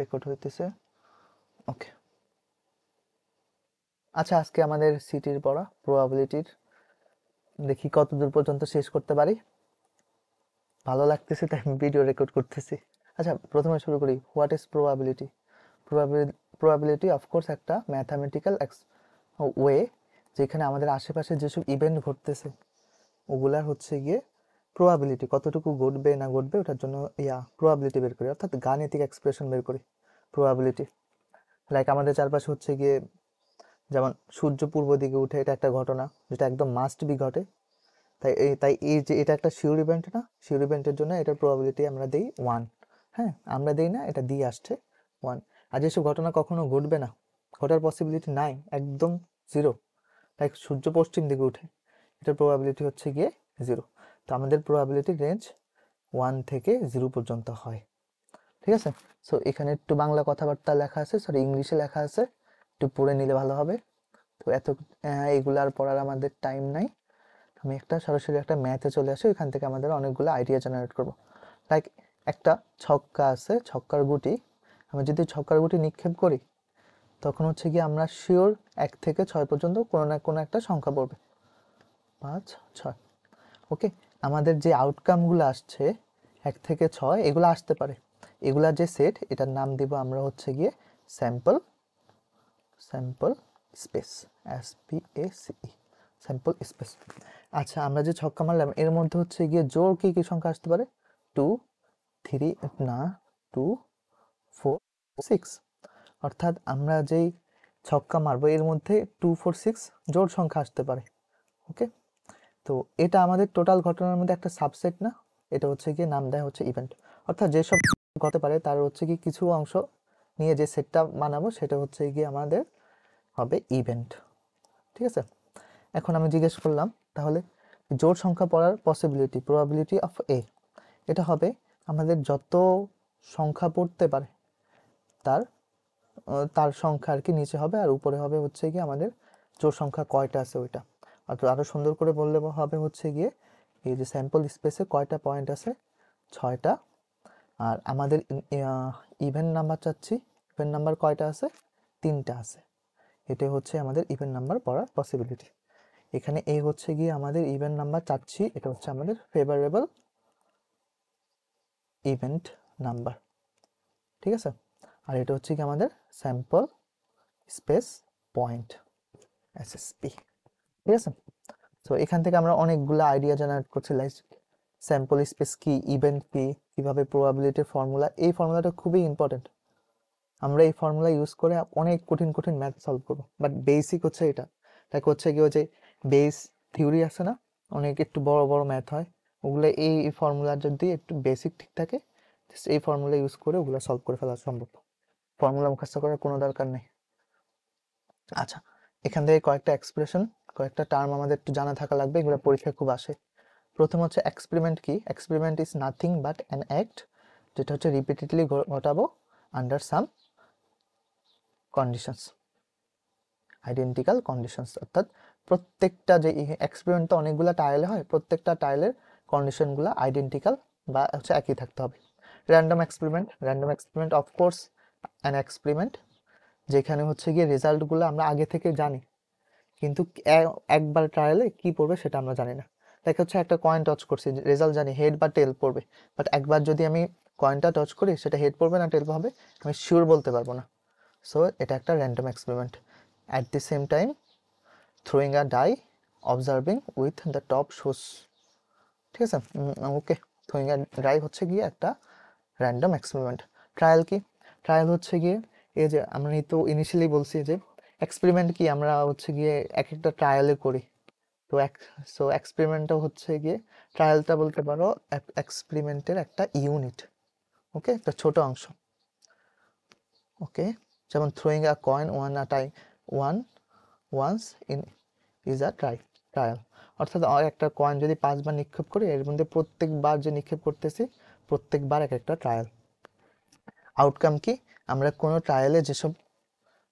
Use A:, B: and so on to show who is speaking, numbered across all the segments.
A: Record হইতেছে। ওকে, আচ্ছা আজকে আমাদের সিটির পড়া প্রবাবিলিটির দেখি কত দূর পর্যন্ত শেষ করতে পারি। ভালো লাগতেছে তাই আমি ভিডিও রেকর্ড করতেছি। আচ্ছা প্রথমে শুরু করি, what is probability? Probability of course একটা ম্যাথামেটিক্যাল ওয়ে যেখানে আমাদের আশেপাশে যেসব ইভেন্ট ঘটতেছে ওগুলার হচ্ছে গিয়ে প্রবাবিলিটি কতটুকু ঘটবে না ঘটবে ওটার জন্য প্রবাবিলিটি বের করি, অর্থাৎ গাণিতিক এক্সপ্রেশন বের করি প্রবাবিলিটি। লাইক আমাদের চারপাশে হচ্ছে গিয়ে যেমন সূর্য পূর্ব দিকে উঠে, এটা একটা ঘটনা যেটা একদম মাস্ট বি ঘটে। তাই এই যে এটা একটা শিওর ইভেন্ট না, শিওর ইভেন্টের জন্য এটার প্রবাবিলিটি আমরা দিই 1। হ্যাঁ, আমরা দিই না, এটা দিয়ে আসছে 1। আর যেসব ঘটনা কখনো ঘটবে না, ঘটার পসিবিলিটি নাই, একদম 0, লাইক সূর্য পশ্চিম দিকে উঠে, এটার প্রবাবিলিটি হচ্ছে গিয়ে 0। তো আমাদের প্রবাবিলিটি রেঞ্জ 1 থেকে 0 পর্যন্ত হয়। ঠিক আছে, সো এখানে একটু বাংলা কথাবার্তা লেখা আছে, সরি ইংলিশে লেখা আছে, একটু পড়ে নিলে ভালো হবে। তো এইগুলো আর পড়ার আমাদের টাইম নাই। আমি সরাসরি একটা ম্যাথে চলে আসি, ওইখান থেকে আমাদের অনেকগুলো আইডিয়া জেনারেট করব। লাইক একটা ছক্কা আছে, ছক্কার গুটি, আমি যদি ছক্কার গুটি নিক্ষেপ করি তখন হচ্ছে গিয়ে আমরা শিওর 1 থেকে 6 পর্যন্ত কোনো না কোনো একটা সংখ্যা পড়বে, 5, 6। ওকে, আমাদের যে আউটকামগুলো আসছে 1 থেকে 6 এগুলো আসতে পারে, এগুলার যে সেট, এটার নাম দিব আমরা হচ্ছে গিয়ে sample space, SPACE, sample space. আচ্ছা আমরা যে ছক্কা মারলাম এর মধ্যে হচ্ছে গিয়ে জোর কি কি সংখ্যা আসতে পারে? 2, 3, না 2, 4, 6। অর্থাৎ আমরা যেই ছক্কা মারবো এর মধ্যে 2, 4, 6 জোর সংখ্যা আসতে পারে। ওকে, তো এটা আমাদের টোটাল ঘটনার মধ্যে একটা সাবসেট না, এটা হচ্ছে গিয়ে নাম দেয় হচ্ছে ইভেন্ট। অর্থাৎ যেসব ঘটতে পারে তার হচ্ছে কি কিছু অংশ নিয়ে যে সেটটা বানাবো সেটা হচ্ছে গিয়ে আমাদের হবে ইভেন্ট। ঠিক আছে, এখন আমি জিজ্ঞেস করলাম তাহলে জোড় সংখ্যা পড়ার পসিবিলিটি, প্রবাবিলিটি অফ এ, এটা হবে আমাদের যত সংখ্যা পড়তে পারে তার তার সংখ্যা আর কি নিচে হবে, আর উপরে হবে হচ্ছে গিয়ে আমাদের জোড় সংখ্যা কয়টা আছে ওইটা। অর্থাৎ আরো সুন্দর করে বললে হবে হচ্ছে গিয়ে এই যে স্যাম্পল স্পেসে কয়টা পয়েন্ট আছে, 6টা। আর আমাদের ইভেন্ট নাম্বার চাচ্ছি, ইভেন্ট নাম্বার কয়টা আছে, 3টা আছে। এটা হচ্ছে আমাদের ইভেন্ট নাম্বার পড়ার পসিবিলিটি। এখানে এই হচ্ছে গিয়ে আমাদের ইভেন্ট নাম্বার চাচ্ছি, এটা হচ্ছে আমাদের ফেভারেবল ইভেন্ট নাম্বার। ঠিক আছে, আর এটা হচ্ছে কি আমাদের স্যাম্পল স্পেস পয়েন্ট, SSP। ঠিক আছে, তো এখান থেকে আমরা অনেকগুলো আইডিয়া জেনারেট করছি, লাইক স্যাম্পল স্পেস কি, ইভেন্ট কি, কিভাবে প্রবাবিলিটির ফর্মুলা, এই ফর্মুলাটা খুবই ইম্পর্টেন্ট। আমরা এই ফর্মুলা ইউজ করে অনেক কঠিন কঠিন ম্যাথ সলভ করবো, বাট বেসিক হচ্ছে এটা। তাই হচ্ছে কি, ওই যে বেস থিওরি আছে না, অনেক একটু বড় বড় ম্যাথ হয়, ওগুলো এই ফর্মুলা যদি একটু বেসিক ঠিক থাকে, এই ফর্মুলা ইউজ করে ওগুলো সলভ করে ফেলা সম্ভব। ফর্মুলা মুখস্থ করার কোনো দরকার নেই। আচ্ছা, এখান থেকে কয়েকটা এক্সপ্রেশন, কয়েকটা টার্ম আমাদের একটু জানা থাকা লাগবে, এগুলো পরীক্ষায় খুব আসে। প্রথম হচ্ছে এক্সপেরিমেন্ট কি? Experiment is nothing but an act, যেটা হচ্ছে রিপিটেডলি ঘটাবো আন্ডার সাম কন্ডিশনস, আইডেন্টিক্যাল কন্ডিশনস। অর্থাৎ প্রত্যেকটা যে এক্সপেরিমেন্ট তো অনেকগুলো ট্রায়ালে হয়, প্রত্যেকটা ট্রায়ালের কন্ডিশনগুলো আইডেন্টিক্যাল বা হচ্ছে একই থাকতে হবে। Random experiment of course an experiment যেখানে হচ্ছে গিয়ে রেজাল্টগুলো আমরা আগে থেকে জানি, কিন্তু একবার ট্রায়ালে কি পড়বে সেটা আমরা জানি না। দেখা হচ্ছে একটা কয়েন টচ করছি, রেজাল্ট জানি হেড বা টেল পড়বে, বাট একবার যদি আমি কয়েনটা টচ করি সেটা হেড পড়বে না টেল হবে আমি শিওর বলতে পারবো না। সো এটা একটা random experiment. At the same time throwing a die, observing with the top shows। ঠিক আছে, ওকে, throwing a die হচ্ছে গিয়ে একটা র্যান্ডম এক্সপেরিমেন্ট। ট্রায়াল কি? ট্রায়াল হচ্ছে গিয়ে এই যে আমরা তো ইনিশিয়ালি বলছি যে এক্সপেরিমেন্ট কি আমরা হচ্ছে গিয়ে এক একটা ট্রায়ালে করি, তো এক্সপেরিমেন্টটা হচ্ছে গিয়ে, ট্রায়ালটা বলতে পারো এক্সপেরিমেন্টের একটা ইউনিট। ওকে, একটা ছোট অংশ। ওকে, যেমন throwing a coin once in is a trial. অর্থাৎ একটা কয়েন যদি 5বার নিক্ষেপ করি, এর মধ্যে প্রত্যেকবার যে নিক্ষেপ করতেছি প্রত্যেকবার এক একটা ট্রায়াল। আউটকাম কি? আমরা কোনো ট্রায়ালে যেসব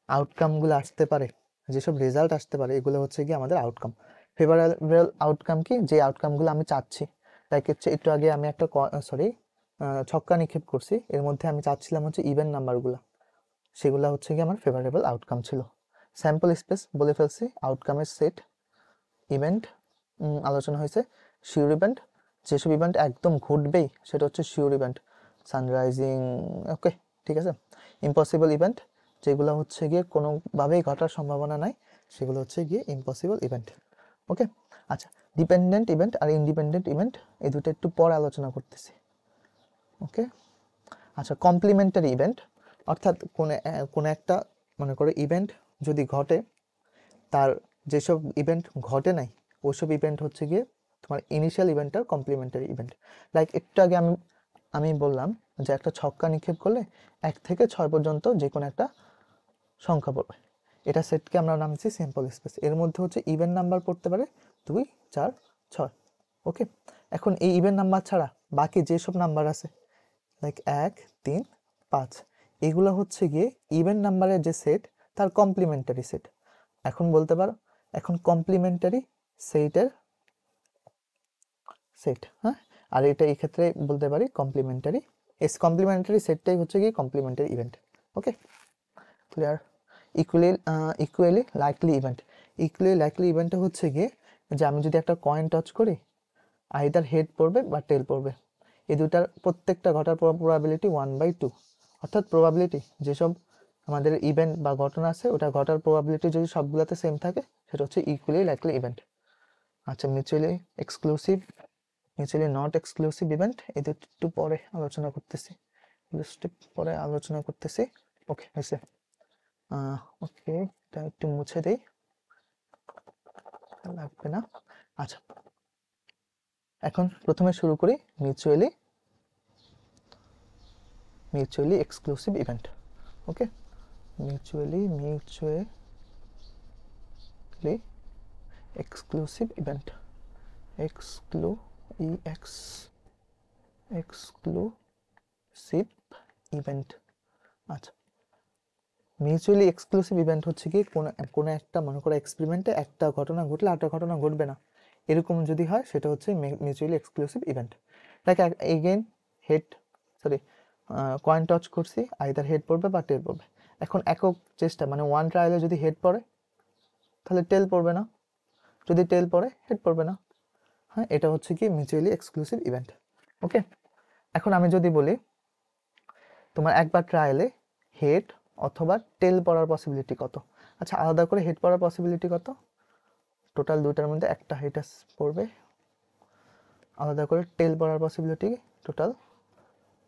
A: আউটকামগুলো আসতে পারে, যেসব রেজাল্ট আসতে পারে, এগুলো হচ্ছে কি আমাদের আউটকাম। ফেভারেবল আউটকাম কি? যে আউটকামগুলো আমি চাচ্ছি, লাইক হচ্ছে একটু আগে আমি একটা ছক্কা নিক্ষেপ করছি, এর মধ্যে আমি চাচ্ছিলাম হচ্ছে ইভেন নাম্বারগুলো, সেগুলো হচ্ছে কি আমার ফেভারেবল আউটকাম ছিল। স্যাম্পল স্পেস বলে ফেলছি, আউটকামের সেট, ইভেন্ট আলোচনা হয়েছে, শিওর ইভেন্ট, যেসব ইভেন্ট একদম ঘটবেই সেটা হচ্ছে শিওর ইভেন্ট, সানরাইজিং, ওকে ঠিক আছে। ইম্পসিবল ইভেন্ট, যেগুলো হচ্ছে গিয়ে কোনোভাবেই ঘটার সম্ভাবনা নাই, সেগুলো হচ্ছে গিয়ে ইম্পসিবল ইভেন্ট। ওকে, আচ্ছা, ডিপেন্ডেন্ট ইভেন্ট আর ইন্ডিপেন্ডেন্ট ইভেন্ট এই দুটো একটু পরে আলোচনা করতেছি। ওকে, আচ্ছা, কমপ্লিমেন্টারি ইভেন্ট, অর্থাৎ কোনো একটা মনে করো ইভেন্ট যদি ঘটে, তার যেসব ইভেন্ট ঘটে নাই ওইসব ইভেন্ট হচ্ছে গিয়ে তোমার ইনিশিয়াল ইভেন্টটার কমপ্লিমেন্টারি ইভেন্ট। লাইক একটু আগে আমি বললাম যে একটা ছক্কা নিক্ষেপ করলে 1 থেকে 6 পর্যন্ত যে কোনো একটা সংখ্যা পড়বে, এটা সেটকে আমরা নাম দিচ্ছি স্যাম্পল স্পেস। এর মধ্যে হচ্ছে ইভেন নাম্বার পড়তে পারে 2, 4, 6। ওকে, এখন এই ইভেন নাম্বার ছাড়া বাকি যেসব নাম্বার আছে লাইক 1, 3, 5, এগুলো হচ্ছে গিয়ে ইভেন নাম্বারের যে সেট তার কমপ্লিমেন্টারি সেট। এখন বলতে পারো এখন কমপ্লিমেন্টারি সেটের সেট, হ্যাঁ, আর এটা এই ক্ষেত্রে বলতে পারি কমপ্লিমেন্টারি কমপ্লিমেন্টারি সেটটাই হচ্ছে গিয়ে complementary event. Okay, clear. Equally likely event, equally likely ইভেন্টটা হচ্ছে গিয়ে যে আমি যদি একটা কয়েন টচ করি, আইদার হেড পড়বে বা টেল পড়বে, এই দুটার প্রত্যেকটা ঘটার প্রবাবিলিটি 1/2, অর্থাৎ প্রবাবিলিটি যেসব আমাদের ইভেন্ট বা ঘটনা আছে ওটা ঘটার প্রবাবিলিটি যদি সবগুলোতে সেম থাকে সেটা হচ্ছে ইকুয়ালি লাইকলি ইভেন্ট। আচ্ছা, mutually exclusive, mutually not exclusive event, এদের একটু পরে আলোচনা করতেছি, পরে আলোচনা করতেছি। ওকে, হয়েছে। ওকে, এটা একটু মুছে দেই, লাগবে না। আচ্ছা, এখন প্রথমে শুরু করি mutually exclusive event. Okay, mutually exclusive event, exclusive event. আচ্ছা, মিউচুয়ালি এক্সক্লুসিভ ইভেন্ট হচ্ছে কি কোনো একটা মনে করো এক্সপেরিমেন্টে একটা ঘটনা ঘটলে আরেকটা ঘটনা ঘটবে না, এরকম যদি হয় সেটা হচ্ছে mutually exclusive event. Like again head, sorry, coin toss করছি, আইদার হেড পড়বে বা টেল পড়বে। এখন একক চেষ্টা মানে ওয়ান ট্রায়ালে যদি হেড পড়ে তাহলে টেল পড়বে না, যদি টেল পড়ে হেড পড়বে না। হ্যাঁ, এটা হচ্ছে কি মিউচুয়ালি এক্সক্লুসিভ ইভেন্ট। ওকে, এখন আমি যদি বলি তোমার একবার ট্রায়ালে হেড অথবা টেল পড়ার পসিবিলিটি কত, আচ্ছা আলাদা করে হেড পড়ার পসিবিলিটি কত, টোটাল দুইটার মধ্যে একটা হেড পড়বে, আলাদা করে টেল পড়ার পসিবিলিটি টোটাল,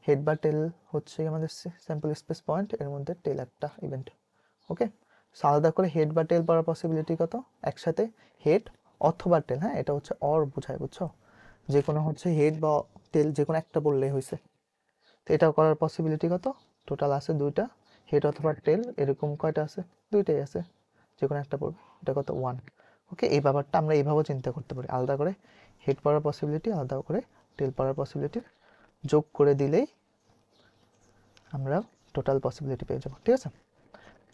A: হেড বা টেল হচ্ছে আমাদের স্যাম্পল স্পেস পয়েন্ট, এর মধ্যে টেল একটা ইভেন্ট। ওকে, আলাদা করে হেড বা টেল পড়ার পসিবিলিটি কত, একসাথে হেড অথবা টেল, হ্যাঁ এটা হচ্ছে অর বোঝায়, বুঝছো, যে কোনো হচ্ছে হেড বা টেল যে কোনো একটা বললেই হয়েছে। তো এটা করার পসিবিলিটি কত, টোটাল আছে দুইটা, হেড অথবা টেল এরকম কয়টা আছে, দুইটাই আছে, যে কোনো একটা পড়বে, এটা কত 1। ওকে, এই ব্যাপারটা আমরা এইভাবেও চিন্তা করতে পারি, আলাদা করে হেড পড়ার পসিবিলিটি আলাদা করে টেল পড়ার পসিবিলিটি যোগ করে দিলেই আমরা টোটাল পসিবিলিটি পেয়ে যাবো, ঠিক আছে,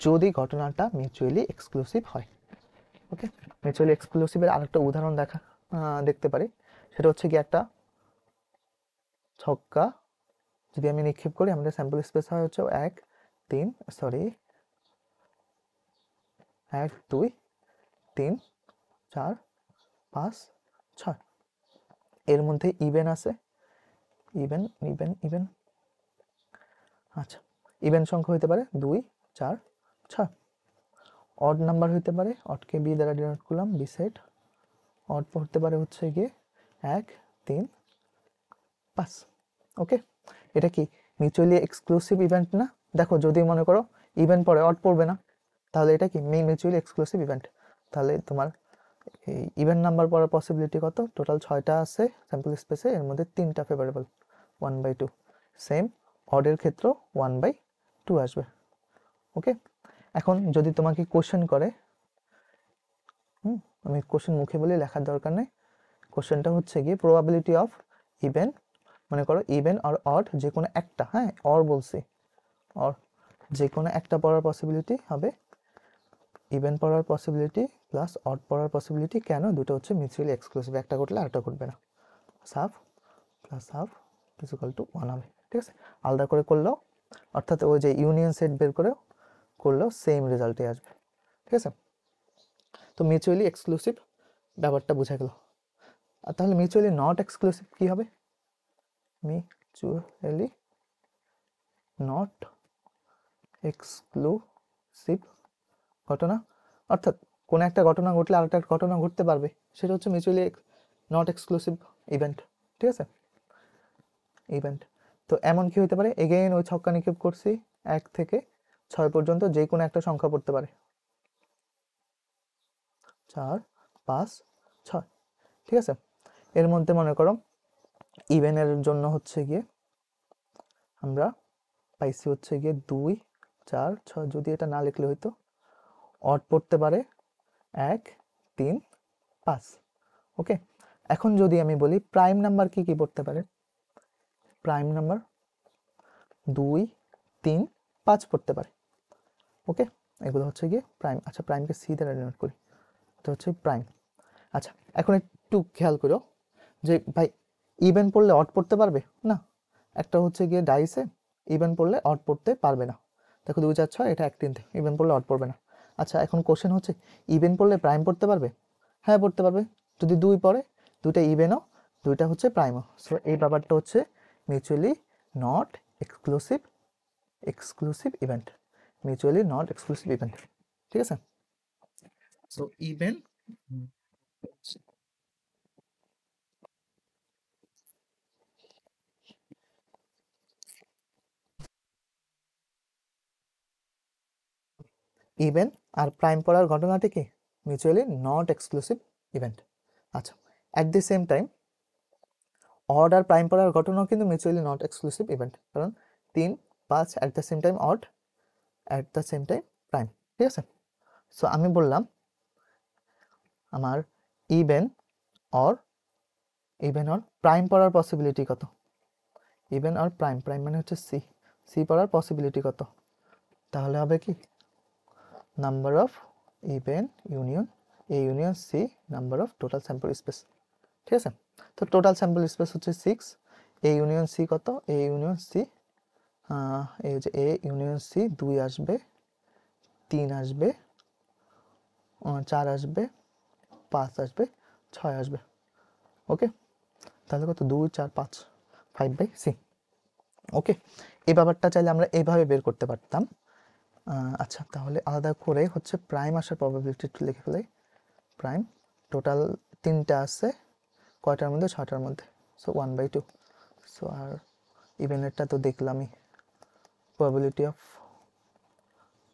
A: যদি ঘটনাটা মিউচুয়ালি এক্সক্লুসিভ হয়। ওকে, মিউচুয়ালি এক্সক্লুসিভের আরেকটা উদাহরণ দেখতে পারি, সেটা হচ্ছে কি একটা ছক্কা যদি আমি নিক্ষেপ করি, আমাদের স্যাম্পল স্পেস হয় হচ্ছে 1, 2, 3, 4, 5, 6, এর মধ্যে ইভেন আছে, ইভেন, আচ্ছা, ইভেন সংখ্যা হতে পারে 2, 4, 6, অড নাম্বার হতে পারে, অডকে বি দ্বারা ডিনোট করলাম, বি সেট, অড হতে পারে হচ্ছে গিয়ে 1, 3, 5। ওকে, এটা কি মিউচুয়ালি এক্সক্লুসিভ ইভেন্ট না? দেখো যদি মনে করো ইভেন্ট পরে অড পড়বে না, তাহলে এটা কি মিউচুয়ালি এক্সক্লুসিভ ইভেন্ট। তাহলে তোমার এই ইভেন্ট নাম্বার পড়ার পসিবিলিটি কত, টোটাল 6টা আছে স্যাম্পল স্পেসে, এর মধ্যে 3টা ফেভারেবল, 1/2। সেম অডের ক্ষেত্রেও 1/2 আসবে। ওকে, এখন যদি তোমাকে কোশ্চেন করে, আমি কোশ্চেন মুখে বলে লেখার দরকার নেই, কোশ্চেনটা হচ্ছে গিয়ে প্রবাবিলিটি অফ ইভেন, মনে করো ইভেন আর অড যে কোনো একটা, হ্যাঁ অর বলছি, অর যে কোনো একটা পড়ার পসিবিলিটি হবে ইভেন পড়ার পসিবিলিটি প্লাস অড পড়ার পসিবিলিটি, কেন দুটো হচ্ছে মিউচুয়ালি এক্সক্লুসিভ, একটা ঘটলে আরেকটা ঘটবে না, half plus half is equal two 1 হবে। ঠিক আছে, আলাদা করে করলেও অর্থাৎ ওই যে ইউনিয়ন সেট বের করে করলেও সেম রেজাল্টই আসবে। ঠিক আছে, তো মিউচুয়ালি এক্সক্লুসিভ ব্যাপারটা বোঝা গেল। আর তাহলে মিউচুয়ালি নট এক্সক্লুসিভ কি হবে? মিউচুয়ালি নট এক্সক্লুসিভ ঘটনা, অর্থাৎ কোনো একটা ঘটনা ঘটলে আরেকটা ঘটনা ঘটতে পারবে, সেটা হচ্ছে মিউচুয়ালি নট এক্সক্লুসিভ ইভেন্ট। ঠিক আছে, ইভেন্ট। তো এমন কি হতে পারে? এগেইন ওই ছক্কা নিক্ষেপ করছি, 1 থেকে 6 পর্যন্ত যে কোনো একটা সংখ্যা পড়তে পারে, 4, 5, 6। ঠিক আছে, এর মধ্যে মনে করো ইভেনের জন্য হচ্ছে গিয়ে আমরা পাইছি হচ্ছে গিয়ে 2, 4, 6, যদি এটা না লিখলে হয়তো অড পড়তে পারে 1, 3, 5। ওকে, এখন যদি আমি বলি প্রাইম নাম্বার কি কি পড়তে পারে, প্রাইম নাম্বার 2, 3, 5 পড়তে পারে। ওকে, এগুলো হচ্ছে গিয়ে প্রাইম। আচ্ছা, প্রাইমকে সি দ্বারা ডিনোট করি, তো হচ্ছে প্রাইম। আচ্ছা, এখন একটু খেয়াল করো যে ভাই ইভেন পড়লে অড পড়তে পারবে না? একটা হচ্ছে গিয়ে ডাইসে ইভেন পড়লে অড পড়তে পারবে না। দেখো 2, 4, 6, এটা 1, 3 ইভেন পড়লে অড পড়বে না। আচ্ছা, এখন কোশ্চেন হচ্ছে ইভেন পড়লে প্রাইম পড়তে পারবে? হ্যাঁ, পড়তে পারবে। যদি 2 পড়ে, 2টা ইভেনও, 2টা হচ্ছে প্রাইমও। সো এই ব্যাপারটা হচ্ছে mutually not exclusive event, mutually not exclusive event. ঠিক আছে, সো ইভেন ইভেন আর প্রাইম পড়ার ঘটনাটি কি? Mutually not exclusive event. আচ্ছা, at the same time odd আর প্রাইম পড়ার ঘটনাও কিন্তু মিউচুয়ালি নট এক্সক্লুসিভ ইভেন্ট, কারণ 3, 5 at the same time odd, at the same time prime. ঠিক আছে, সো আমি বললাম আমার ইভেন অর প্রাইম পড়ার পসিবিলিটি কত? ইভেন অর প্রাইম, প্রাইম মানে হচ্ছে সি, সি পড়ার পসিবিলিটি কত? তাহলে হবে কি number of even union A union C number of total sample space. ঠিক আছে, তো টোটাল স্যাম্পল স্পেস হচ্ছে 6, এ ইউনিয়ন সি কত? এ ইউনিয়ন সি এই যে এ ইউনিয়ন সি 2 আসবে, 3 আসবে, 4 আসবে, 5 আসবে, 6 আসবে। ওকে, তাহলে কত? 2, 4, 5, 5/c। ওকে, এই ব্যাপারটা চাইলে আমরা এইভাবে বের করতে পারতাম। আচ্ছা, তাহলে আলাদা করে হচ্ছে প্রাইম আসার প্রবাবিলিটি একটু লিখে ফেলাই। প্রাইম টোটাল 3টা আছে, কয়টার মধ্যে? 6টার মধ্যে, সো 1/2। সো আর ইভেনেরটা তো দেখলামই, প্রবাবিলিটি অফ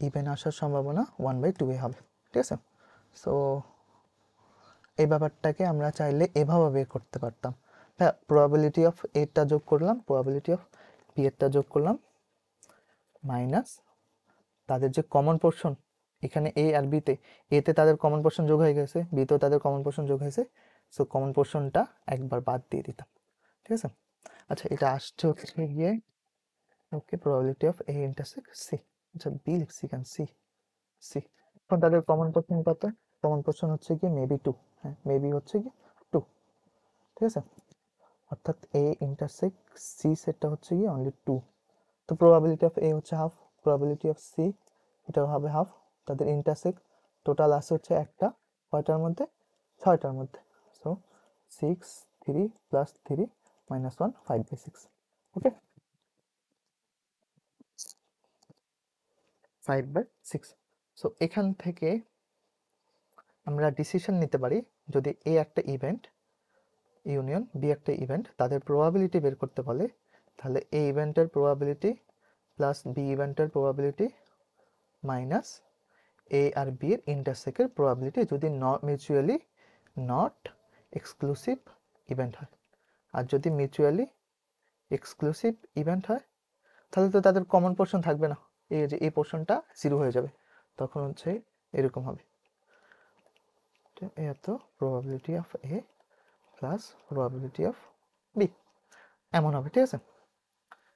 A: ইভেন আসার সম্ভাবনা 1/2 হবে। ঠিক আছে, সো এই ব্যাপারটাকে আমরা চাইলে এভাবে বের করতে পারতাম। হ্যাঁ, প্রবাবিলিটি অফ এরটা যোগ করলাম, প্রবাবিলিটি অফ বি এরটা যোগ করলাম, মাইনাস তাদের যে কমন পোর্শন এখানে এ আর বিতে, এতে তাদের কমন পোর্শন যোগ হয়ে গেছে, বিতেও তাদের কমন পোর্শন যোগ হয়েছে, সো কমন পোর্শনটা একবার বাদ দিয়ে দিতাম। ঠিক আছে, আচ্ছা, এটা আসছে হচ্ছে গিয়ে okay probability of A intersect C. আচ্ছা, বি লিখছি কেন? C, C. এখন তাদের কমন পোর্শন কত? কমন পোর্শন হচ্ছে গিয়ে মেবি 2। হ্যাঁ, মেবি হচ্ছে কি 2। ঠিক আছে, অর্থাৎ এ ইন্টারসেক্ট সি সেটটা হচ্ছে গিয়ে অনলি 2। তো প্রবাবিলিটি অফ এ হচ্ছে হাফ, প্রবাবিলিটি অফ সি এটাও হবে হাফ। তাদের ইন্টারসেক্ট টোটাল আছে হচ্ছে একটা, কয়টার মধ্যে? 6টার মধ্যে। সো 6, 3 + 3 - 1, 5/6। ওকে, 5/6। সো এখান থেকে আমরা ডিসিশন নিতে পারি, যদি এ একটা ইভেন্ট ইউনিয়ন বি একটা ইভেন্ট, তাদের প্রবাবিলিটি বের করতে বলে, তাহলে এ ইভেন্টের প্রবাবিলিটি প্লাস বি ইভেন্টের প্রবাবিলিটি মাইনাস এ আর বি এর ইন্টারসেক্টের প্রবাবিলিটি, যদি মিউচুয়ালি নট এক্সক্লুসিভ ইভেন্ট হয়। আর যদি মিউচুয়ালি এক্সক্লুসিভ ইভেন্ট হয়, তাহলে তো তাদের কমন পোর্শন থাকবে না, এই যে এই পোর্শনটা 0 হয়ে যাবে, তখন হচ্ছে এরকম হবে, এত probability of A plus probability of B, এমন হবে। ঠিক আছে,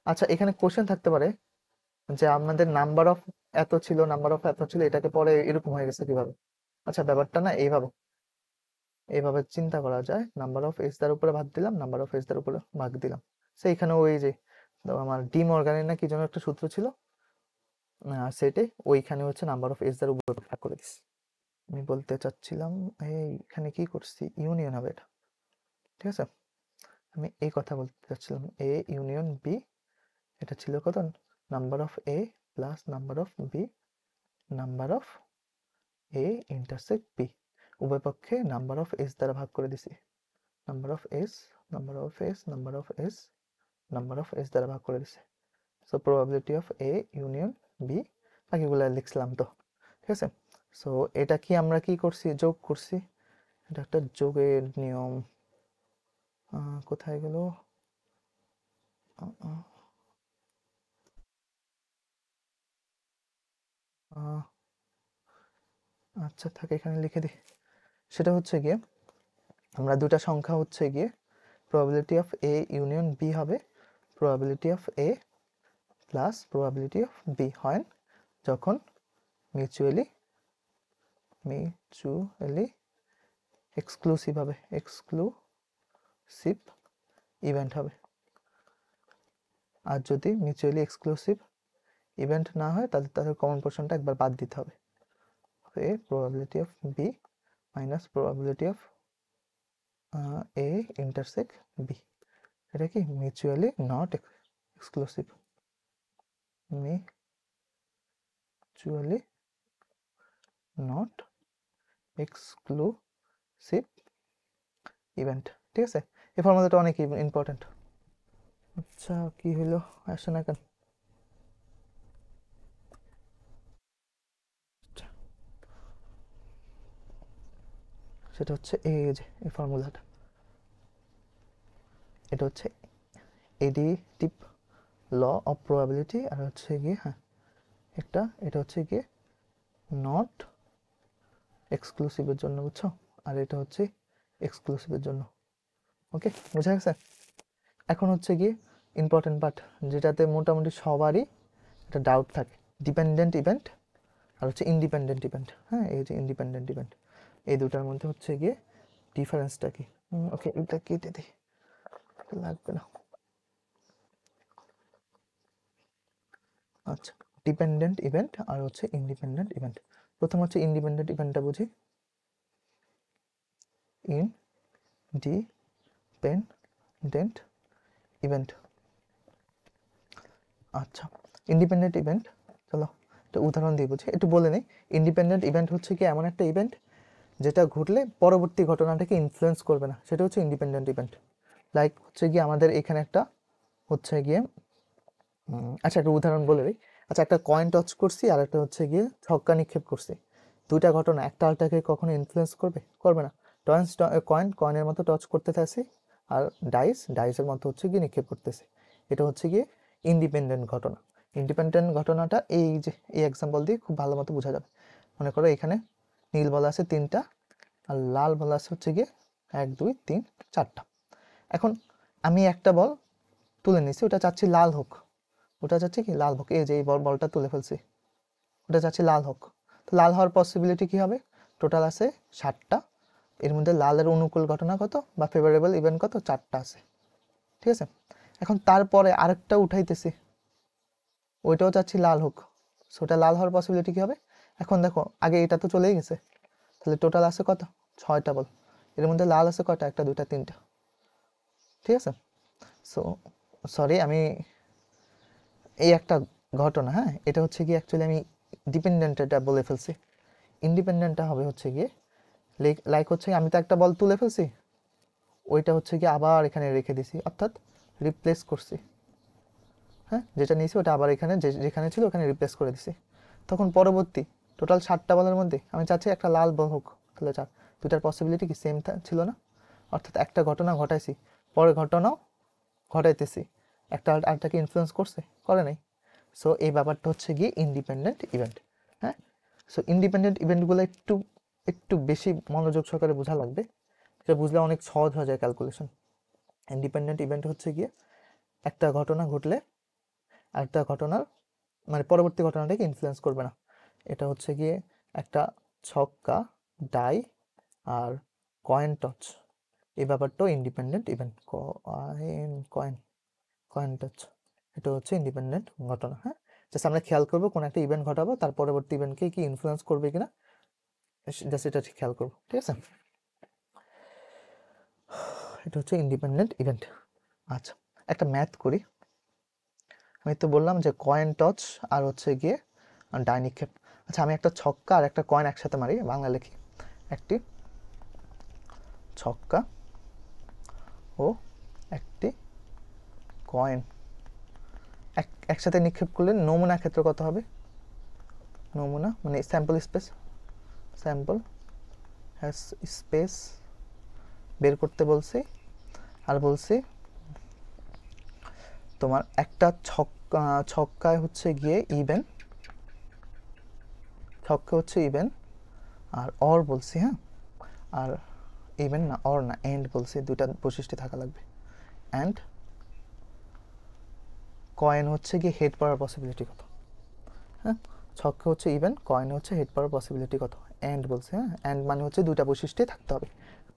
A: আচ্ছা, এখানে কোশ্চেন থাকতে পারে যে আমাদের নাম্বার অফ এত ছিল, নাম্বার অফ এত ছিল, এটাকে পরে এরকম হয়ে গেছে কিভাবে? আচ্ছা, ব্যাপারটা না এইভাবে এইভাবে চিন্তা করা যায়, নাম্বার অফ এস তার উপরে ভাগ দিলাম, নাম্বার অফ এস তার উপরে ভাগ দিলাম, সেইখানে ওই যে আমার ডি মর্গানের না কি যেন একটা সূত্র ছিল সেটে, ওইখানে হচ্ছে নাম্বার অফ এজ দ্বারা উভয় ভাগ করে দিস। আমি বলতে চাচ্ছিলাম এইখানে কি করছি, ইউনিয়ন হবে এটা, ঠিক আছে। আমি এই কথা বলতে চাচ্ছিলাম এ ইউনিয়ন বি, এটা ছিল কত, number of A plus number of B number of A intersect B, উভয় পক্ষে নাম্বার অফ এস দ্বারা ভাগ করে দিছি, number of S number of S number of S number of S দ্বারা ভাগ করে দিছে। So probability of A union B, বাকিগুলো লিখছিলাম তো, ঠিক আছে। সো এটা কি আমরা কি করছি, যোগ করছি, এটা একটা যোগের নিয়ম, কোথায় গেল, আচ্ছা থাকে এখানে লিখে দিই। সেটা হচ্ছে গিয়ে আমরা দুটা সংখ্যা হচ্ছে গিয়ে probability of A union B হবে probability of A plus probability of B হয় যখন মিউচুয়ালি এক্সক্লুসিভ হবে, এক্সক্লুসিভ ইভেন্ট হবে। আর যদি মিউচুয়ালি এক্সক্লুসিভ ইভেন্ট না হয় তাহলে তাদের কমন পোর্শনটা একবার বাদ দিতে হবে। এ probability of B minus probability of A intersect B, এটা কি mutually not exclusive, mutually not exclusive event, ঠিক আছে। এই ফর্মুলাটা অনেক ইম্পর্টেন্ট। আচ্ছা কি হলো, আসে না কেন, সেটা হচ্ছে এই যে এই ফর্মুলাটা, এটা হচ্ছে এডিটিভ ল অফ প্রবাবিলিটি, আর হচ্ছে গিয়ে একটা এটা হচ্ছে গিয়ে নট এক্সক্লুসিভের জন্য, বুঝছো, আর এটা হচ্ছে এক্সক্লুসিভের জন্য। ওকে, বোঝা গেছে। এখন হচ্ছে গিয়ে ইম্পর্টেন্ট পার্ট, যেটাতে মোটামুটি সবারই একটা ডাউট থাকে, ডিপেন্ডেন্ট ইভেন্ট আর হচ্ছে ইন্ডিপেন্ডেন্ট ইভেন্ট। এই যে ইন্ডিপেন্ডেন্ট ইভেন্ট, এই দুটার মধ্যে হচ্ছে গিয়ে ডিফারেন্সটা কি। ওকে, এটা কেটে দিই, লাগবে না। আচ্ছা, ডিপেন্ডেন্ট ইভেন্ট আর হচ্ছে ইন্ডিপেন্ডেন্ট ইভেন্ট। প্রথম হচ্ছে ইন্ডিপেন্ডেন্ট ইভেন্টটা বুঝি, ইন্ডিপেন্ডেন্ট ইভেন্ট। আচ্ছা, ইন্ডিপেন্ডেন্ট ইভেন্ট, চলো একটা উদাহরণ দিয়ে বুঝি, একটু বলে নিই। ইন্ডিপেন্ডেন্ট ইভেন্ট হচ্ছে কি এমন একটা ইভেন্ট যেটা ঘটলে পরবর্তী ঘটনাটাকে ইনফ্লুয়েন্স করবে না, সেটা হচ্ছে ইন্ডিপেন্ডেন্ট ইভেন্ট। লাইক হচ্ছে গিয়ে আমাদের এখানে একটা হচ্ছে গিয়ে আচ্ছা একটা উদাহরণ বলে দিই। আচ্ছা, একটা কয়েন টচ করছি আর একটা হচ্ছে গিয়ে ছক্কা নিক্ষেপ করছি, দুইটা ঘটনা একটা আলটাকে কখনো ইনফ্লুয়েন্স করবে, করবে না। কয়েনের মতো টচ করতে থাকছি, আর ডাইসের মতো হচ্ছে গিয়ে নিক্ষেপ করতেছে, এটা হচ্ছে গিয়ে ইন্ডিপেন্ডেন্ট ঘটনা। ইন্ডিপেন্ডেন্ট ঘটনাটা এই যে এই এক্সাম্পল দিয়ে খুব ভালো মতো বোঝা যাবে। মনে করো এখানে নীল বল আছে 3টা আর লাল বল আছে হচ্ছে গিয়ে 1 2 3 4টা। এখন আমি একটা বল তুলে নিছি, ওটা চাচ্ছি লাল হোক, ওটা চাচ্ছি কি লাল হোক, এই যে এই বলটা তুলে ফেলছি, ওটা চাচ্ছি লাল হোক। তো লাল হওয়ার পসিবিলিটি কি হবে, টোটাল আছে 7টা, এর মধ্যে লালের অনুকূল ঘটনা কত বা ফেভারেবল ইভেন্ট কত, 4টা আছে, ঠিক আছে। এখন তারপরে আরেকটা উঠাইতেছি, ওইটাও চাচ্ছি লাল হোক, সো ওটা লাল হওয়ার পসিবিলিটি কি হবে। এখন দেখো আগে এটা তো চলেই গেছে, তাহলে টোটাল আছে কত, 6টা বল, এর মধ্যে লাল আছে কয়টা, 1 2 3টা, ঠিক আছে। সো সরি, আমি এই একটা ঘটনা, এটা হচ্ছে কি অ্যাকচুয়ালি আমি ডিপেন্ডেন্টটা বলে ফেলছি। ইন্ডিপেন্ডেন্টটা হবে হচ্ছে গিয়ে লাইক হচ্ছে আমি তো একটা বল তুলে ফেলছি, ওইটা হচ্ছে গিয়ে আবার এখানে রেখে দিছি, অর্থাৎ রিপ্লেস করছি, যেটা নিয়েছি ওটা আবার এখানে যেখানে ছিল ওখানে রিপ্লেস করে দিছি। তখন পরবর্তী টোটাল 7টা বলের মধ্যে আমি চাচ্ছি একটা লাল বল হোক, তাহলে 4, দুটার পসিবিলিটি কি সেম ছিল না, অর্থাৎ একটা ঘটনা ঘটাইছি, পরের ঘটনাও ঘটাইতেছি, একটা আরেকটাকে ইনফ্লুয়েন্স করছে, করে নাই। সো এই ব্যাপারটা হচ্ছে গিয়ে ইন্ডিপেন্ডেন্ট ইভেন্ট। সো ইন্ডিপেন্ডেন্ট ইভেন্টগুলো একটু একটু বেশি মনোযোগ সহকারে বোঝা লাগবে, সেটা বুঝলে অনেক সহজ হয়ে যায় ক্যালকুলেশন। ইন্ডিপেন্ডেন্ট ইভেন্ট হচ্ছে গিয়ে একটা ঘটনা ঘটলে আরেকটা ঘটনার মানে পরবর্তী ঘটনাটাকে ইনফ্লুয়েন্স করবে না। এটা হচ্ছে গিয়ে একটা ছক্কা, ডাই আর কয়েন টচ, এই ব্যাপারটাও independent event. Coin coin toss, এটা হচ্ছে ইন্ডিপেন্ডেন্ট ঘটনা। হ্যাঁ, জাস্ট আমরা খেয়াল করবো কোন একটা ইভেন্ট ঘটাবো, তার পরবর্তী ইভেন্টকে কি ইনফ্লুয়েন্স করবে কিনা, জাস্ট এটা খেয়াল করবো। ঠিক আছে, এটা হচ্ছে ইন্ডিপেন্ডেন্ট ইভেন্ট। আচ্ছা, একটা ম্যাথ করি। আমি তো বললাম যে কয়েন টচ আর হচ্ছে গিয়ে ডাই নিক্ষেপ। আচ্ছা, আমি একটা ছক্কা আর একটা কয়েন একসাথে মারি, বাংলা লিখি। একটি ছক্কা ও একটি কয়েন একসাথে নিক্ষেপ করলে নমুনা ক্ষেত্র কত হবে? নমুনা মানে স্যাম্পল স্পেস, স্যাম্পল স্পেস বের করতে বলছি। আর বলছি তোমার একটা ছক্কায় হচ্ছে গিয়ে ইভেন, ছক্কা হচ্ছে ইভেন, আর অর বলছি। হ্যাঁ, আর ইভেন না, অর না, এন্ড বলছি, দুইটা বৈশিষ্ট্য থাকা লাগবে। অ্যান্ড কয়েন হচ্ছে গিয়ে হেড পাওয়ার পসিবিলিটি কত? হ্যাঁ, ছক্কা হচ্ছে ইভেন, কয়েন হচ্ছে হেড পাওয়ার পসিবিলিটি কত, অ্যান্ড বলছে। হ্যাঁ, অ্যান্ড মানে হচ্ছে দুইটা বৈশিষ্ট্যে থাকতে হবে।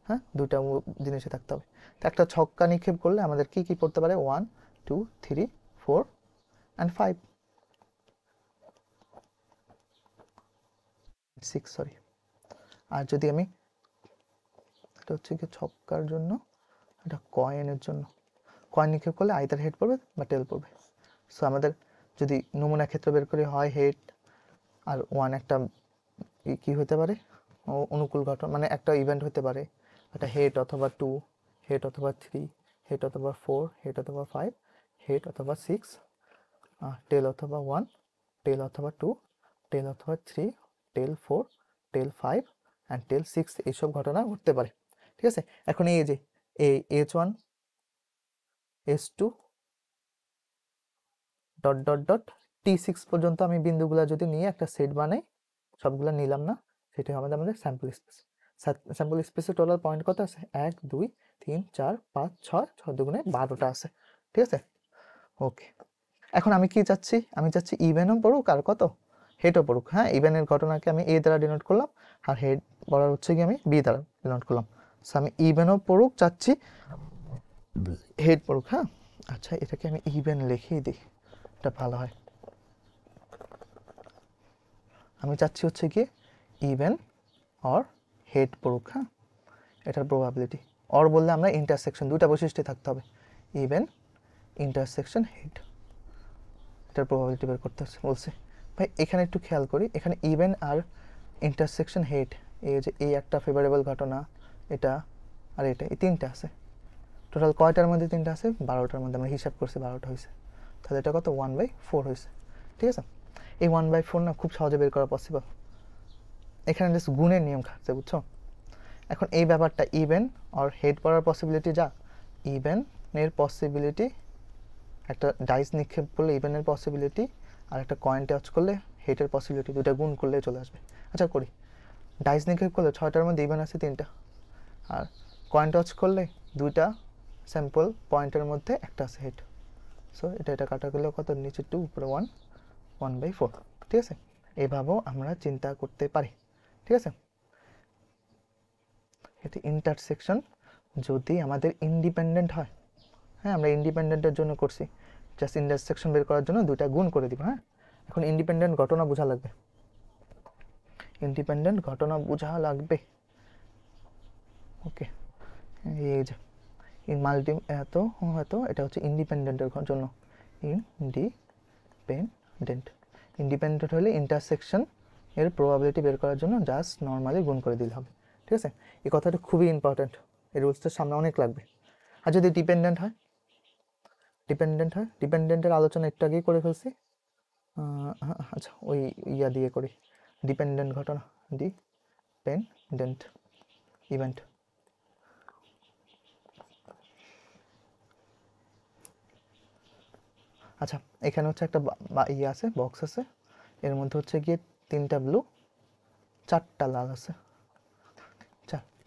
A: হ্যাঁ, দুইটা জিনিসে থাকতে হবে। তো একটা ছক্কা নিক্ষেপ করলে আমাদের কি কি পড়তে পারে? 1 2 3 4 অ্যান্ড 5 6, সরি। আর যদি আমি, এটা হচ্ছে কি ছক্কার জন্য, এটা কয়েনের জন্য। কয়েন নিক্ষেপ করলে আইদার হেড পড়বে বা টেল পড়বে। সো আমাদের যদি নমুনা ক্ষেত্র বের করে হয় হেড, আর 1 একটা কি হতে পারে অনুকূল ঘটনা, মানে একটা ইভেন্ট হতে পারে, একটা হেড অথবা 2, হেড অথবা 3, হেড অথবা 4, হেড অথবা 5, হেড অথবা 6, টেল অথবা 1, টেল অথবা 2, টেল অথবা 3, টেল 4, টেল 5 অ্যান্ড টেল 6, এইসব ঘটনা ঘটতে পারে। ঠিক আছে, এখন এই যে এই H1 H2 dot dot dot T6 পর্যন্ত আমি বিন্দুগুলো যদি নিয়ে একটা সেট বানাই, সবগুলো নিলাম না, সেটা আমাদের আমাদের স্যাম্পল স্পেস। স্যাম্পল স্পেসের টোটাল পয়েন্ট কত আছে? 1 2 3 4 5 6, 6 দুগুণে 12টা আছে। ঠিক আছে, ওকে। এখন আমি কি চাচ্ছি? আমি চাচ্ছি ইভেনও পড়ুক আর কত, হেডও পড়ুক। হ্যাঁ, ইভেনের ঘটনাকে আমি এ দ্বারা ডিনোট করলাম, আর হেড বলার হচ্ছে কি আমি বি দ্বারা ডিনোট করলাম। সো আমি ইভেনও পড়ুক চাচ্ছি, হেড পড়ুক। হ্যাঁ, আচ্ছা, এটাকে আমি ইভেন লিখেই দিই, এটা ভালো হয়। আমি চাচ্ছি হচ্ছে কি ইভেন অর হেড পড়ুক। হ্যাঁ, এটার প্রবাবিলিটি। অর বললে আমরা ইন্টারসেকশন, দুটা বৈশিষ্ট্য থাকতে হবে, ইভেন ইন্টারসেকশন হেড, এটার প্রবাবিলিটি বের করতে বলছে। ভাই এখানে একটু খেয়াল করি, এখানে ইভেন আর ইন্টারসেকশন হেড, এই যে এই একটা ফেভারেবল ঘটনা, এটা আর এটা, এই তিনটা আছে। টোটাল কয়টার মধ্যে তিনটা আছে? 12টার মধ্যে। আমরা হিসাব করছি 12টা হয়েছে, তাহলে এটা কত? 1/4 হয়েছে। ঠিক আছে, এই 1/4 না খুব সহজে বের করা পসিবল। এখানে জাস্ট গুণের নিয়ম খাটছে, বুঝছো? এখন এই ব্যাপারটা ইভেন আর হেড পড়ার পসিবিলিটি, যা ইভেনের পসিবিলিটি, একটা ডাইস নিক্ষেপ করলে ইভেনের পসিবিলিটি, আর একটা কয়েন টাচ করলে হেডের পসিবিলিটি, দুটা গুণ করলে চলে আসবে। আচ্ছা করি, ডাইস নিক্ষেপ করলে 6টার মধ্যে ইভেন আছে 3টা, আর কয়েন টচ করলে 2টা স্যাম্পল পয়েন্টের মধ্যে একটা আছে হেড। সো এটা কাটা গেলেও কত? নিচে 2, উপরে 1, 1/4। ঠিক আছে, এভাবেও আমরা চিন্তা করতে পারি। ঠিক আছে, এটি ইন্টারসেকশন যদি আমাদের ইন্ডিপেন্ডেন্ট হয়। হ্যাঁ, আমরা ইন্ডিপেন্ডেন্টের জন্য করছি, জাস্ট ইন্টারসেকশন বের করার জন্য দুইটা গুণ করে দিব। হ্যাঁ, এখন ইন্ডিপেন্ডেন্ট ঘটনা বোঝা লাগবে, ইন্ডিপেন্ডেন্ট ঘটনা বোঝা লাগবে। ওকে, এই যে মাল্টি এত হয়তো এটা হচ্ছে ইন্ডিপেন্ডেন্টের জন্য, ইন্ডিপেন্ডেন্ট। ইন্ডিপেন্ডেন্ট হলে ইন্টারসেকশন এর প্রবাবিলিটি বের করার জন্য জাস্ট নর্মালি গুণ করে দিলে হবে। ঠিক আছে, এই কথাটা খুবই ইম্পর্ট্যান্ট, এই রুলসটার সামনে অনেক লাগবে। আর যদি ডিপেন্ডেন্ট হয়, ডিপেন্ডেন্টের আলোচনা একটু আগেই করে ফেলছি। আচ্ছা, ওই ইয়া দিয়ে করি, ডিপেন্ডেন্ট ঘটনা, ডিপেন্ডেন্ট ইভেন্ট। আচ্ছা, এখানে হচ্ছে একটা ইয়ে আছে, বক্স আছে, এর মধ্যে হচ্ছে গিয়ে 3টা ব্লু, 4টা লাল আছে,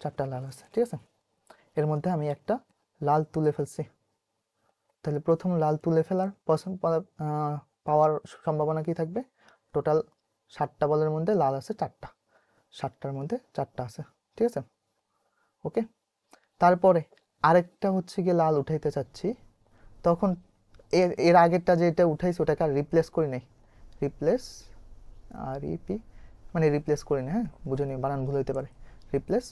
A: 4টা লাল আছে। ঠিক আছে, এর মধ্যে আমি একটা লাল তুলে ফেলছি, তাহলে প্রথম লাল তুলে ফেলার পাওয়ার সম্ভাবনা কি থাকবে? টোটাল 7টা বলের মধ্যে লাল আছে 4টা, 7টার মধ্যে 4টা আছে। ঠিক আছে, ওকে। তারপরে আরেকটা হচ্ছে গিয়ে লাল উঠাইতে চাচ্ছি, তখন এর আগেরটা যেটা উঠাইছি ওটাকে আর রিপ্লেস করি নাই, রিপ্লেস আর ইপি মানে রিপ্লেস করি না, হ্যাঁ বুঝে নিই, বানান ভুল হইতে পারে, রিপ্লেস